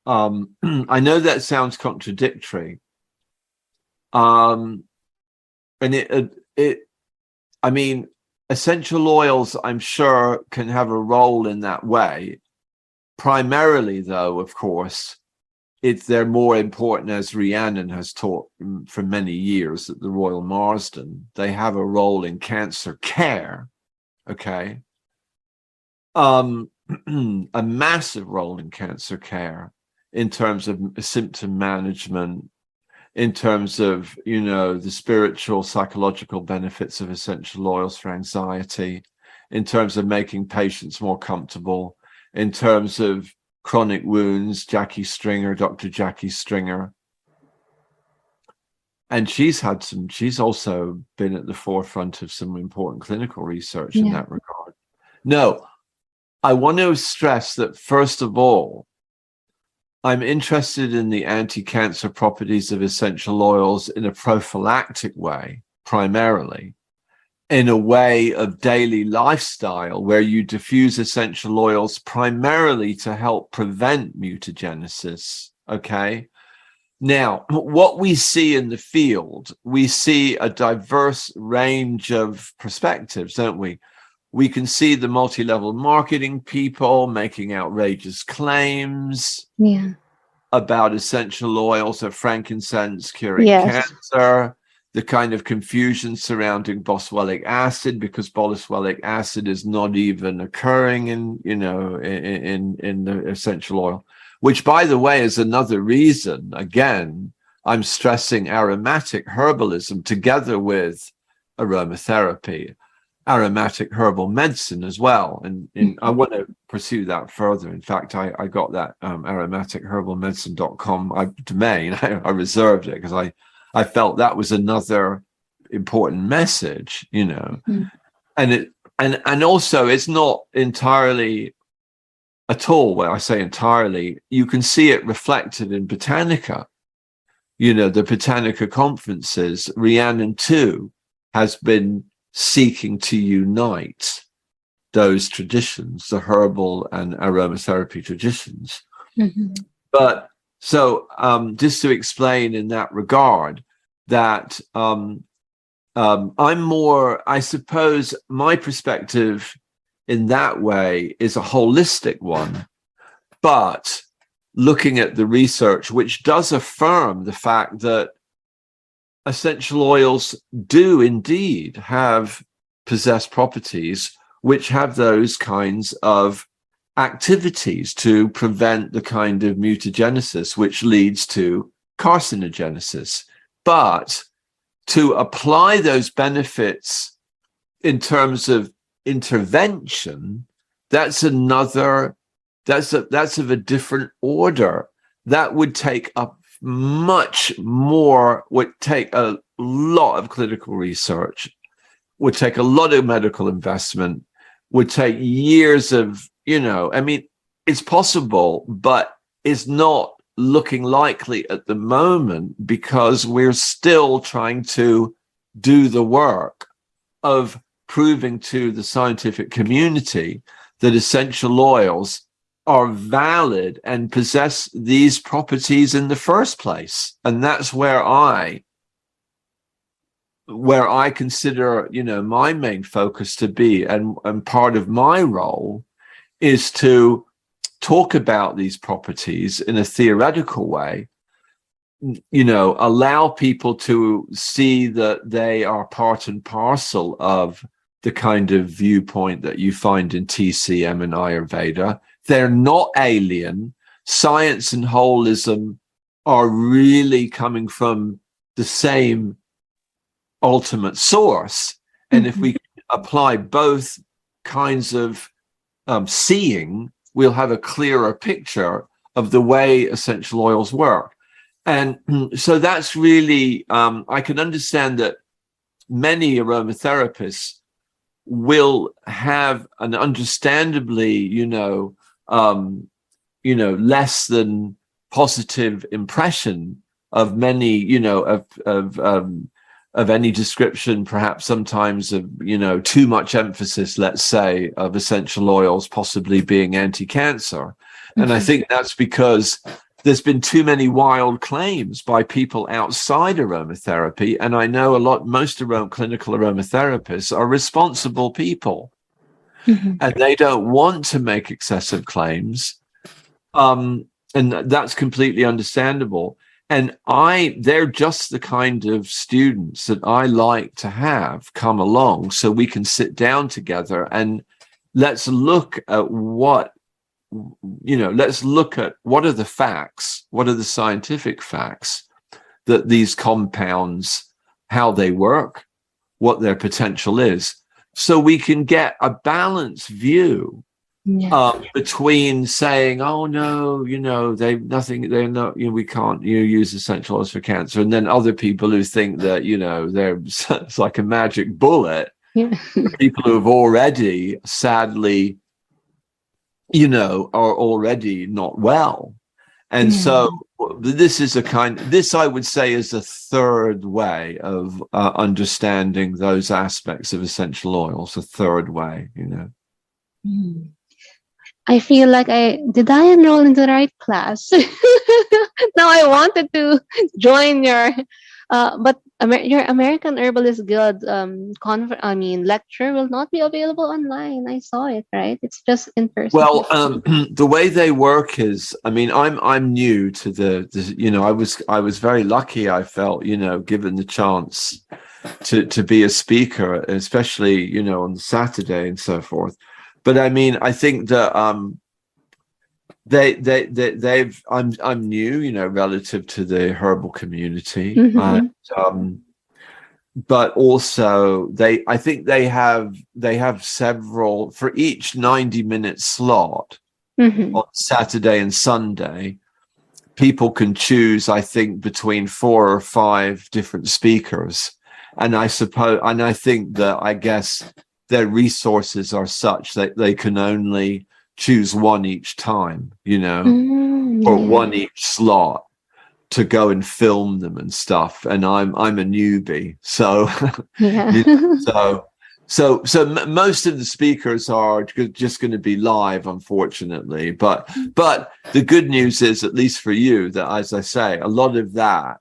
I know that sounds contradictory. And I mean, essential oils, I'm sure, can have a role in that way. Primarily, though, of course, they're more important, as Rhiannon has taught for many years at the Royal Marsden. They have a role in cancer care, okay? A massive role in cancer care in terms of symptom management, in terms of, you know, the spiritual, psychological benefits of essential oils for anxiety, in terms of making patients more comfortable, in terms of chronic wounds, Dr. Jackie Stringer. And she's also been at the forefront of some important clinical research in that regard. No, I want to stress that, first of all, I'm interested in the anti-cancer properties of essential oils in a prophylactic way, primarily, in a way of daily lifestyle where you diffuse essential oils primarily to help prevent mutagenesis, okay? Now, what we see in the field, we see a diverse range of perspectives, don't we? We can see the multi-level marketing people making outrageous claims about essential oils of frankincense curing cancer, the kind of confusion surrounding boswellic acid, because boswellic acid is not even occurring in the essential oil, which, by the way, is another reason, again, I'm stressing aromatic herbalism together with aromatherapy. Aromatic herbal medicine as well, and I want to pursue that further. In fact, I got that aromaticherbalmedicine.com domain. I reserved it because I felt that was another important message, you know. And also it's not entirely at all, when I say entirely, you can see it reflected in Botanica. You know, the Botanica conferences, Rhiannon too has been seeking to unite those traditions, the herbal and aromatherapy traditions. But so just to explain in that regard, that I'm more, I suppose my perspective in that way is a holistic one, but looking at the research, which does affirm the fact that essential oils do indeed possess properties which have those kinds of activities to prevent the kind of mutagenesis which leads to carcinogenesis. But to apply those benefits in terms of intervention, that's of a different order. That would take would take a lot of clinical research, would take a lot of medical investment, would take years of, I mean, it's possible, but it's not looking likely at the moment because we're still trying to do the work of proving to the scientific community that essential oils are valid and possess these properties in the first place. And that's where I consider, my main focus to be, and part of my role is to talk about these properties in a theoretical way, allow people to see that they are part and parcel of the kind of viewpoint that you find in TCM and Ayurveda. They're not alien. Science and holism are really coming from the same ultimate source. And if we apply both kinds of seeing, we'll have a clearer picture of the way essential oils work. And so that's really, I can understand that many aromatherapists will have an understandably, less than positive impression of many, of any description, perhaps sometimes of, too much emphasis, let's say, of essential oils possibly being anti-cancer. And I think that's because there's been too many wild claims by people outside aromatherapy. And I know most clinical aromatherapists are responsible people. And they don't want to make excessive claims. And that's completely understandable. And they're just the kind of students that I like to have come along so we can sit down together and let's look at what are the facts, what are the scientific facts that these compounds, how they work, what their potential is, so we can get a balanced view between saying, oh no, they're not, we can't use essential oils for cancer, and then other people who think that it's like a magic bullet. People who have already sadly are already not well. And so this I would say is a third way of understanding those aspects of essential oils, a third way. I feel like did I enroll in the right class? Now I wanted to join your American Herbalist Guild lecture will not be available online. I saw it, right? It's just in person. Well, the way they work is, I'm new to I was very lucky, I felt, given the chance to be a speaker, especially, on Saturday and so forth. But I think that I'm new, relative to the herbal community. But also I think they have several for each 90-minute slot on Saturday and Sunday. People can choose, I think, between 4 or 5 different speakers. And I guess their resources are such that they can only choose one each time, or one each slot to go and film them and stuff. And I'm a newbie, so So most of the speakers are just going to be live, unfortunately. But the good news is, at least for you, that, as I say, a lot of that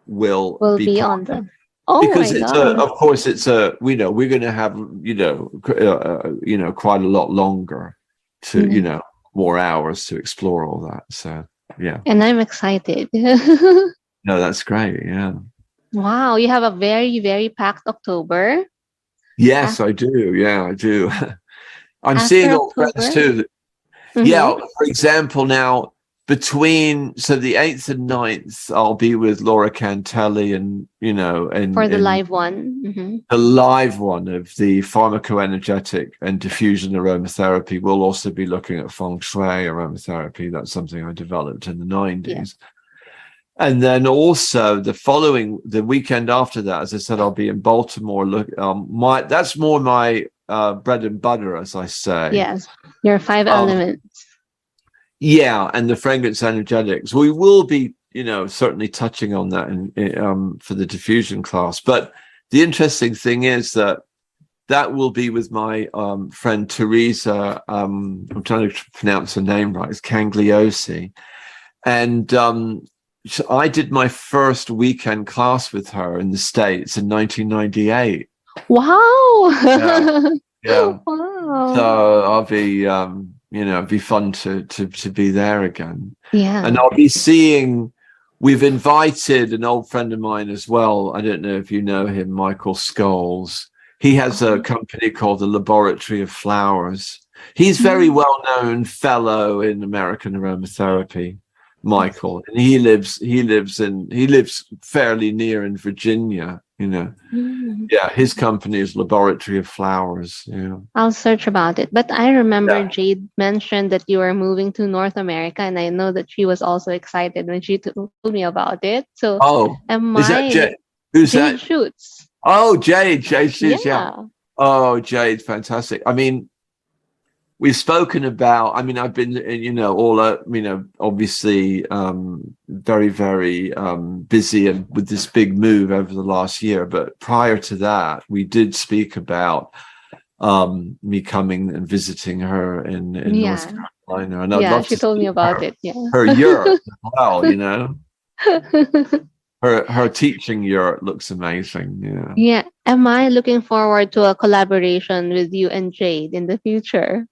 will be on part, the. Oh because my it's God. of course it's a, we're going to have quite a lot longer to more hours to explore all that. So yeah. And I'm excited. No, that's great. Yeah. Wow, you have a very, very packed October. Yes, I do. Yeah, I do. I'm After seeing old October? friends too. Yeah, for example, now between the 8th and 9th, I'll be with Laura Cantelli and For the live one. the live one of the pharmacoenergetic and diffusion aromatherapy. We'll also be looking at feng shui aromatherapy. That's something I developed in the 90s. Yeah. And then also the weekend after that, as I said, I'll be in Baltimore. That's more my bread and butter, as I say. Yes, your 5 elements. Yeah, and the fragrance energetics. We will be, certainly touching on that for the diffusion class. But the interesting thing is that will be with my friend Teresa. I'm trying to pronounce her name right. It's Cangliosi, and I did my first weekend class with her in the States in 1998. Wow! Yeah. Wow. So I'll be, it'd be fun to be there again. Yeah. And I'll be seeing. We've invited an old friend of mine as well. I don't know if you know him, Michael Scholes. He has a company called the Laboratory of Flowers. He's very well known fellow in American aromatherapy. Michael, and he lives fairly near in Virginia, Yeah, his company is Laboratory of Flowers. Yeah, I'll search about it. But I remember Jade mentioned that you are moving to North America, and I know that she was also excited when she told me about it. So, is that Jade? Who's Jade that? Shoots. Oh, Jade Shoots. Yeah. Oh, Jade, fantastic. I mean, we've spoken about, I've been, obviously very, very busy and with this big move over the last year. But prior to that, we did speak about me coming and visiting her in North Carolina. And I'd love she told me about it. Yeah. Her yurt as well, Her teaching yurt looks amazing. Yeah. Yeah. Am I looking forward to a collaboration with you and Jade in the future?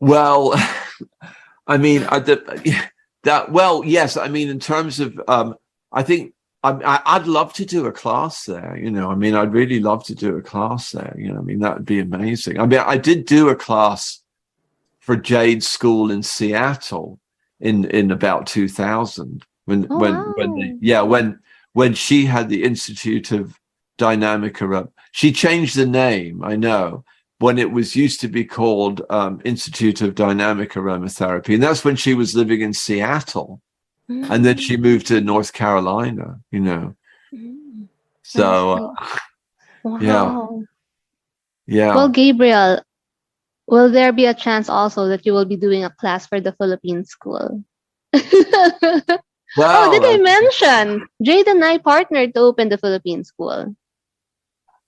Well, yes. In terms of, I think I'd love to do a class there. I'd really love to do a class there. That would be amazing. I did do a class for Jade's school in Seattle in about 2000 when she had the Institute of Dynamic She changed the name, I know. When it was used to be called Institute of Dynamic Aromatherapy. And that's when she was living in Seattle. And then she moved to North Carolina, So, wow. Yeah. Well, Gabriel, will there be a chance also that you will be doing a class for the Philippine school? Well, did I mention? Jade and I partnered to open the Philippine school.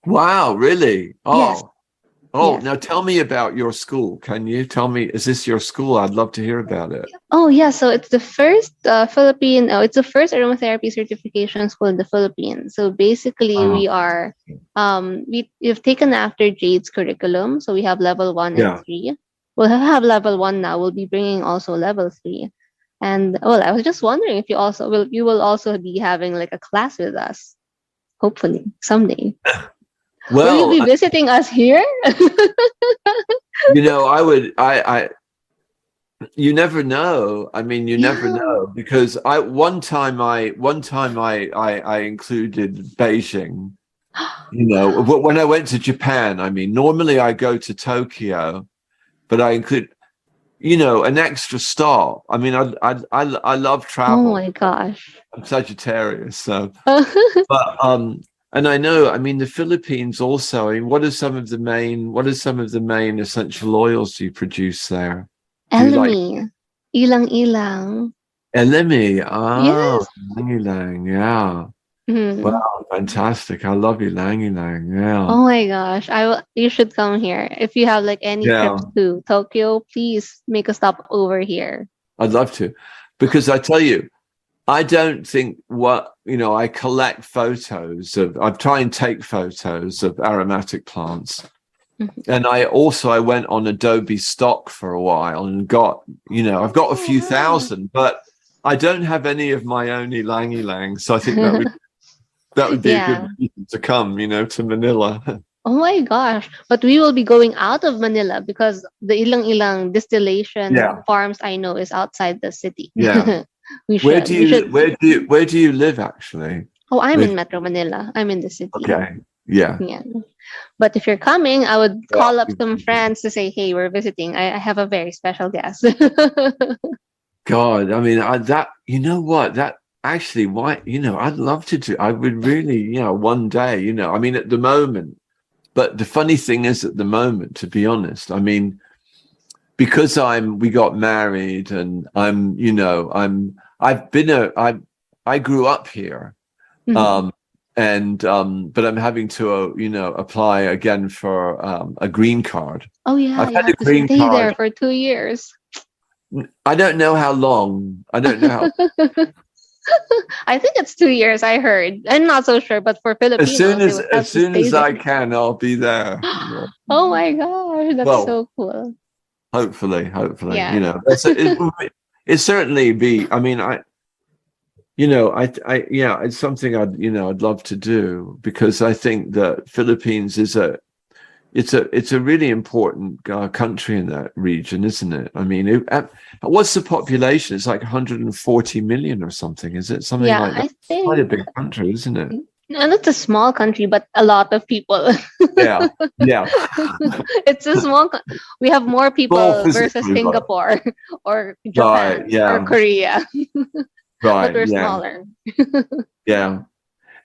Wow, really? Oh. Yes. Oh, now tell me about your school. Can you tell me, is this your school? I'd love to hear about it. Oh, yeah. So it's the first it's the first aromatherapy certification school in the Philippines. So basically we are, we've taken after Jade's curriculum. So we have level 1 and 3. We'll have level 1 now. We'll be bringing also level 3. And I was just wondering if you will also be having like a class with us, hopefully someday. Will you be visiting us here? You never know. You never know, because one time I included Beijing. When I went to Japan, normally I go to Tokyo, but I include, an extra stop. I love travel. Oh my gosh. I'm Sagittarius, so but and I know, the Philippines also, what are some of the main essential oils you produce there? Elemi. Ilang-ilang. Elemi. Yes. Ilang, yeah. Mhm. Wow, fantastic. I love ylang ylang. Yeah. Oh my gosh. You should come here. If you have like any Yeah. trips to Tokyo, please make a stop over here. I'd love to. Because I tell you, I don't think I collect photos I try and take photos of aromatic plants. Mhm. And I went on Adobe stock for a while and I've got a few thousand, but I don't have any of my own ylang ylang. So I think that would be a good Yeah. reason to come, to Manila. Oh my gosh. But we will be going out of Manila because the ilang-ilang distillation Yeah. farms I know is outside the city. Yeah. We Where should. do We should. you live actually? Oh, I'm in Metro Manila. I'm in the city. Okay. Yeah. Yeah. But if you're coming, I would Yeah. call up some friends to say, hey, we're visiting. I have a very special guest. God, I mean, that actually, why, I'd love to do, I would really, one day, I mean, at the moment, but the funny thing is at the moment, to be honest, I mean, because we got married and I grew up here. Mhm. But I'm having to, apply again for a green card. Oh, yeah. I've You had a have to green stay there card. for 2 years. I don't know how long. I don't know how. I think it's 2 years, I heard. I'm not so sure, but for Filipinos, they would have As to soon stay as I there. can, I'll be there. Oh my gosh, that's Well, so cool. hopefully, Yeah. it certainly be. I mean, yeah, it's something I'd love to do because I think that Philippines it's a really important country in that region, isn't it? I mean, what's the population? It's like 140 million or something, is it? Something Yeah, like that. I It's quite a think, big country, isn't it? and it's a small country, but a lot of people. Yeah, yeah. It's a we have more Small people versus physically, but Singapore or right, Japan or yeah, Korea, but right, we're yeah, smaller. yeah.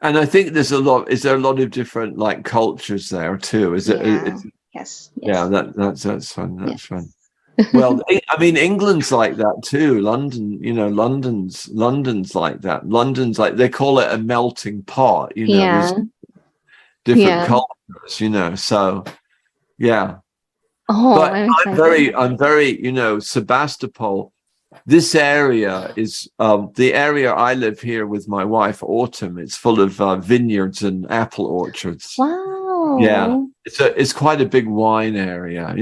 And I think is there a lot of different like cultures there too? Is it? Yeah. Yes. Yeah, Yes. that's fun. Yeah. That's fun. Well, I mean, England's like that too. London, London's like that. London's like they call it a melting pot. There's Yeah. different Yeah. cultures. So yeah. Oh, But I'm excited. I'm very, Sebastopol. This area is the area I live here with my wife. Autumn. It's full of vineyards and apple orchards. Yeah, Wow. it's quite a big wine area.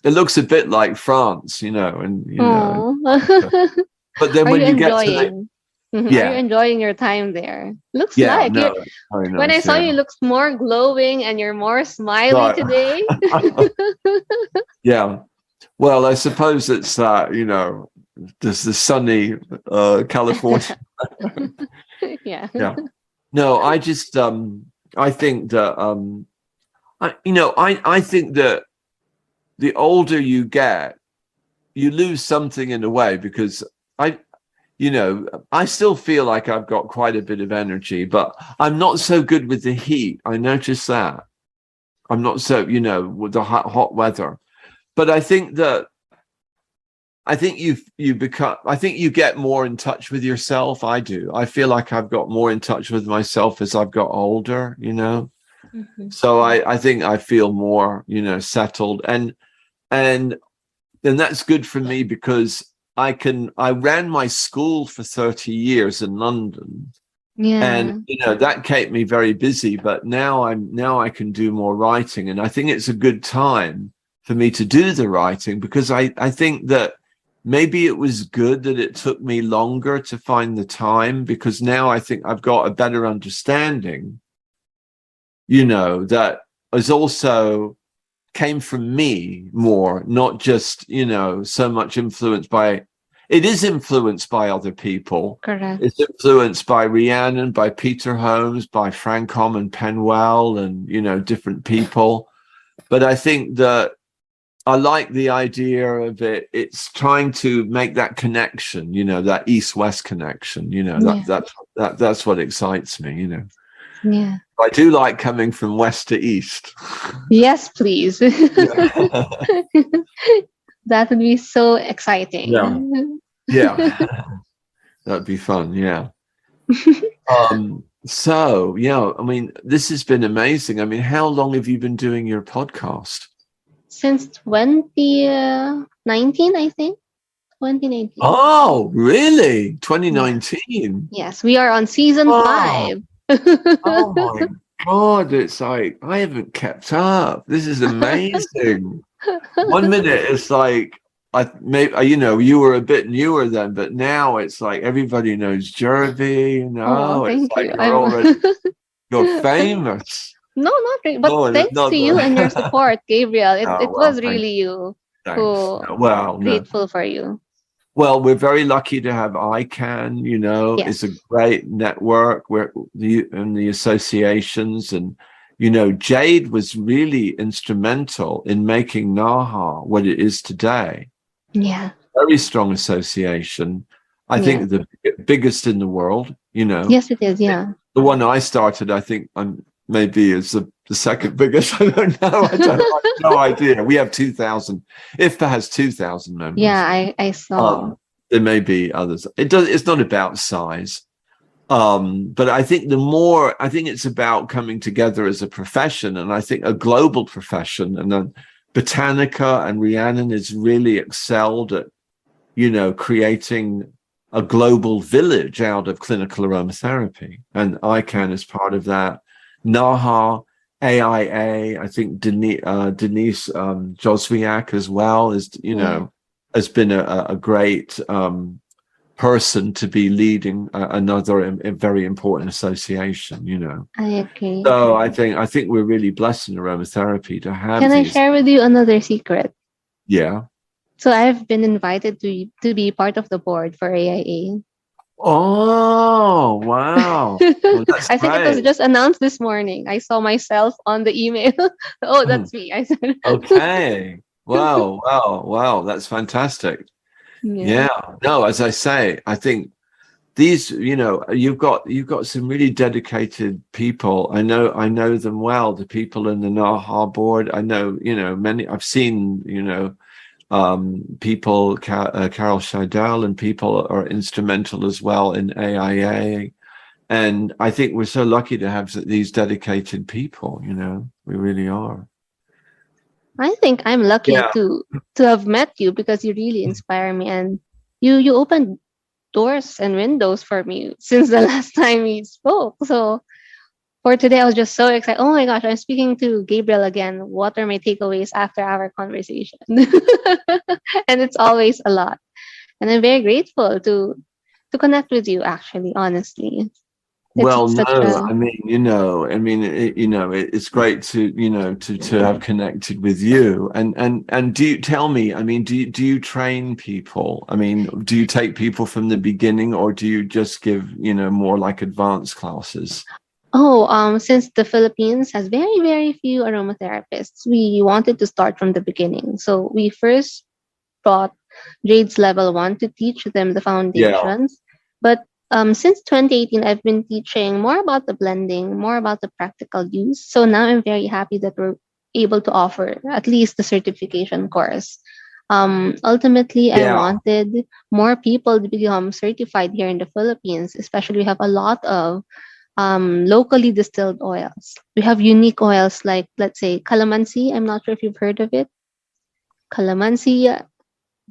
It looks a bit like France, Oh. but then Are you when you get to enjoying? Mhm. Are you yeah, enjoying your time there? Looks yeah, like you. no, very When I nice, saw yeah. you, looks more glowing and you're more smiley Right. today. Yeah. Well, I suppose it's there's the sunny California. Yeah. Yeah. No, I just I think that I think that the older you get, you lose something in a way because I still feel like I've got quite a bit of energy, but I'm not so good with the heat. I notice that. I'm not so, with the hot weather. But I think you get more in touch with yourself. I do. I feel like I've got more in touch with myself as I've got older, Mhm. So I think I feel more, settled and then that's good for me because I ran my school for 30 years in London. Yeah. And that kept me very busy, but now I can do more writing. And I think it's a good time for me to do the writing because I think that maybe it was good that it took me longer to find the time because now I think I've got a better understanding, that is also came from me more, not just, so much it is influenced by other people. Correct. It's influenced by Rhiannon, by Peter Holmes, by Franchomme and Pénoël and, different people. But I think that I like the idea of it. It's trying to make that connection, that East-West connection, Yeah. that's what excites me, Yeah. I do like coming from west to east. Yes, please. Yeah. That would be so Yeah. exciting. Yeah. That'd be fun. Yeah. So, yeah, I mean, this has been amazing. I mean, how long have you been doing your podcast? Since 2019, I think. 2019. Oh, really? 2019? Yes, we are on season 5. Oh my God, it's like I haven't kept up. This is amazing. 1 minute it's like you were a bit newer then, but now it's like everybody knows Jervy, Oh, it's thank like you. you're famous. No, not really. But Oh, thanks not to you and your support, Gabriel. It Oh, it well, was really you thanks. who Well, no. grateful for you. Well, we're very lucky to have ICAN, it's Yes. a great network where the associations and, Jade was really instrumental in making NAHA what it is today. Yeah. Very strong association. I think the biggest in the world, Yes, it is. Yeah. The one I started, I think maybe is the second biggest. I don't know. I have no idea. We have 2,000. IFPA has 2,000 members. Yeah, I saw. There may be others. It's not about size. But I think it's about coming together as a profession, and I think a global profession. And then Botanica and Rhiannon is really excelled at, creating a global village out of clinical aromatherapy. And ICAN is part of that. NAHA, AIA, I think Denise Joswiak as well is, has been a great person to be leading another very important association, I agree. So I think we're really blessed in aromatherapy to have Can I share with you another secret? Yeah. So I've been invited to be part of the board for AIA. Oh, wow. Well, that's I think it was just announced this morning. I saw myself on the email. Oh, that's me. I said. Okay. Wow. That's fantastic. Yeah. No, as I say, I think these, you've got some really dedicated people. I know them well, the people in the NAHA board. I know, many, I've seen, people, Carol Scheidel, and people are instrumental as well in AIA. And I think we're so lucky to have these dedicated people, we really are. I think I'm lucky to have met you, because you really inspire me, and you opened doors and windows for me since the last time we spoke. So for today, I was just so excited. Oh my gosh, I'm speaking to Gabriel again. What are my takeaways after our conversation? And it's always a lot. And I'm very grateful to connect with you, actually, honestly. It's great to have connected with you. And do you tell me, do you train people? Do you take people from the beginning, or do you just give, more like advanced classes? Since the Philippines has very, very few aromatherapists, we wanted to start from the beginning. So we first taught Jade's level 1 to teach them the foundations. But since 2018, I've been teaching more about the blending, more about the practical use. So now I'm very happy that we're able to offer at least the certification course. Ultimately, I wanted more people to become certified here in the Philippines, especially we have a lot of locally distilled oils. We have unique oils like, let's say, calamansi. I'm not sure if you've heard of it. Calamansi,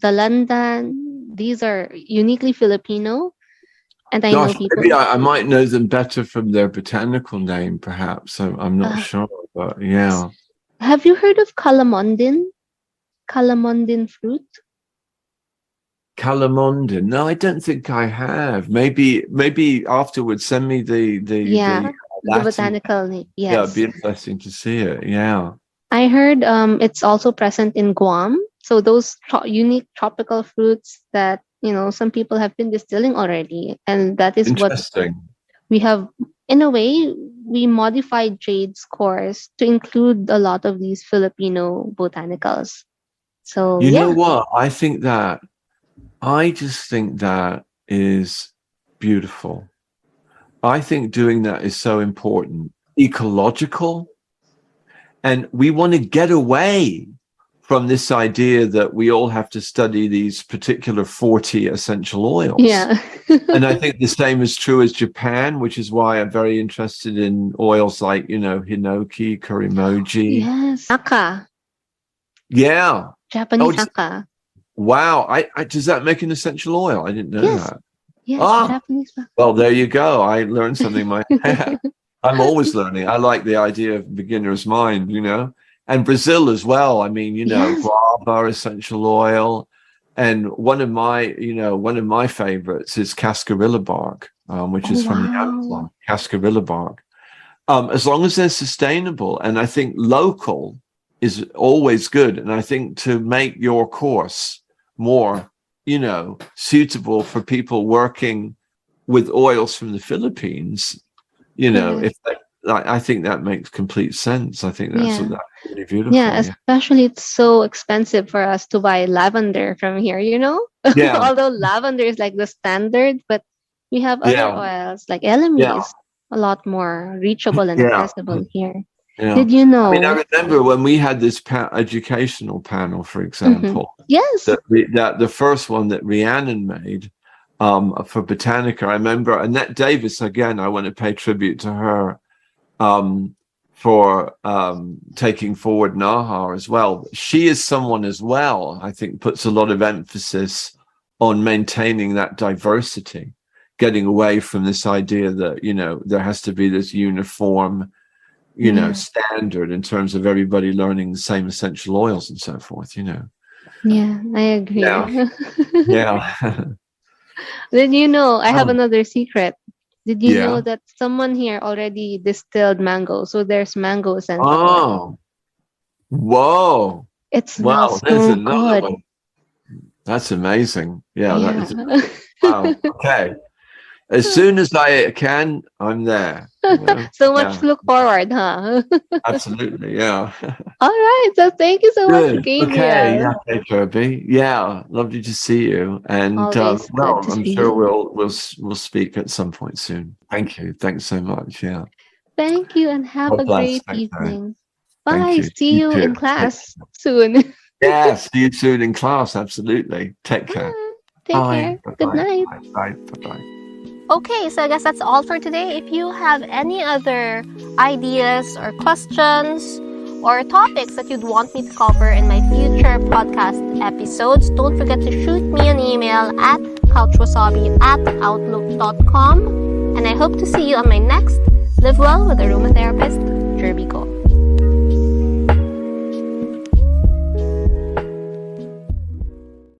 dalandan. These are uniquely Filipino. And I know people. Maybe I might know them better from their botanical name, perhaps. I'm not sure, but yeah. Have you heard of calamondin? Calamondin fruit? Calamondin? No, I don't think I have. Maybe afterwards send me the botanical name. Yes. Yeah, it'd be interesting to see it. Yeah. I heard it's also present in Guam. So those unique tropical fruits that some people have been distilling already, and that is what we have. In a way, we modified Jade's course to include a lot of these Filipino botanicals. So you know what? I just think that is beautiful. I think doing that is so important, ecological, and we want to get away from this idea that we all have to study these particular 40 essential oils. Yeah. And I think the same is true as Japan, which is why I'm very interested in oils like, hinoki, kurimoji. Yes. Naka. Yeah. Japanese naka. Wow. Does that make an essential oil? I didn't know that. Yes, Japanese naka. Well, there you go. I learned something. I'm always learning. I like the idea of beginner's mind, and Brazil as well. I mean, guava essential oil. And one of my favorites is cascarilla bark, which is from the Amazon, cascarilla bark. As long as they're sustainable, and I think local is always good. And I think to make your course more, suitable for people working with oils from the Philippines, I think that makes complete sense. I think that's really beautiful. Yeah, especially it's so expensive for us to buy lavender from here, Yeah. Although lavender is like the standard, but we have other oils like LME is a lot more reachable and accessible here. Yeah. Did you know? I mean, I remember when we had this educational panel, for example. Yes. That the first one that Rhiannon made for Botanica. I remember Annette Davis, again, I want to pay tribute to her for taking forward NAHA as well. She is someone as well, I think, puts a lot of emphasis on maintaining that diversity, getting away from this idea that, there has to be this uniform, standard in terms of everybody learning the same essential oils and so forth, Yeah, I agree. Yeah. Then I have another secret. Did you know that someone here already distilled mango? So there's mango essential oil. Whoa. It smells so good. One. That's amazing. Yeah. That is, wow. Okay. As soon as I can, I'm there. So much to look forward, huh? Absolutely, yeah. All right. So thank you so much, Gabriel. Okay, Kirby. Yeah, lovely to see you. And I'm sure we'll speak at some point soon. Thank you. Thanks so much. Yeah. Thank you, and have a great evening. Bye. See you in class soon. Yeah, see you soon in class. Absolutely. Take care. Take care. Good night. Bye. Bye. Okay, so I guess that's all for today. If you have any other ideas or questions or topics that you'd want me to cover in my future podcast episodes, don't forget to shoot me an email at couchwasabi@outlook.com. And I hope to see you on my next Live Well with Aromatherapist, Jerby Go.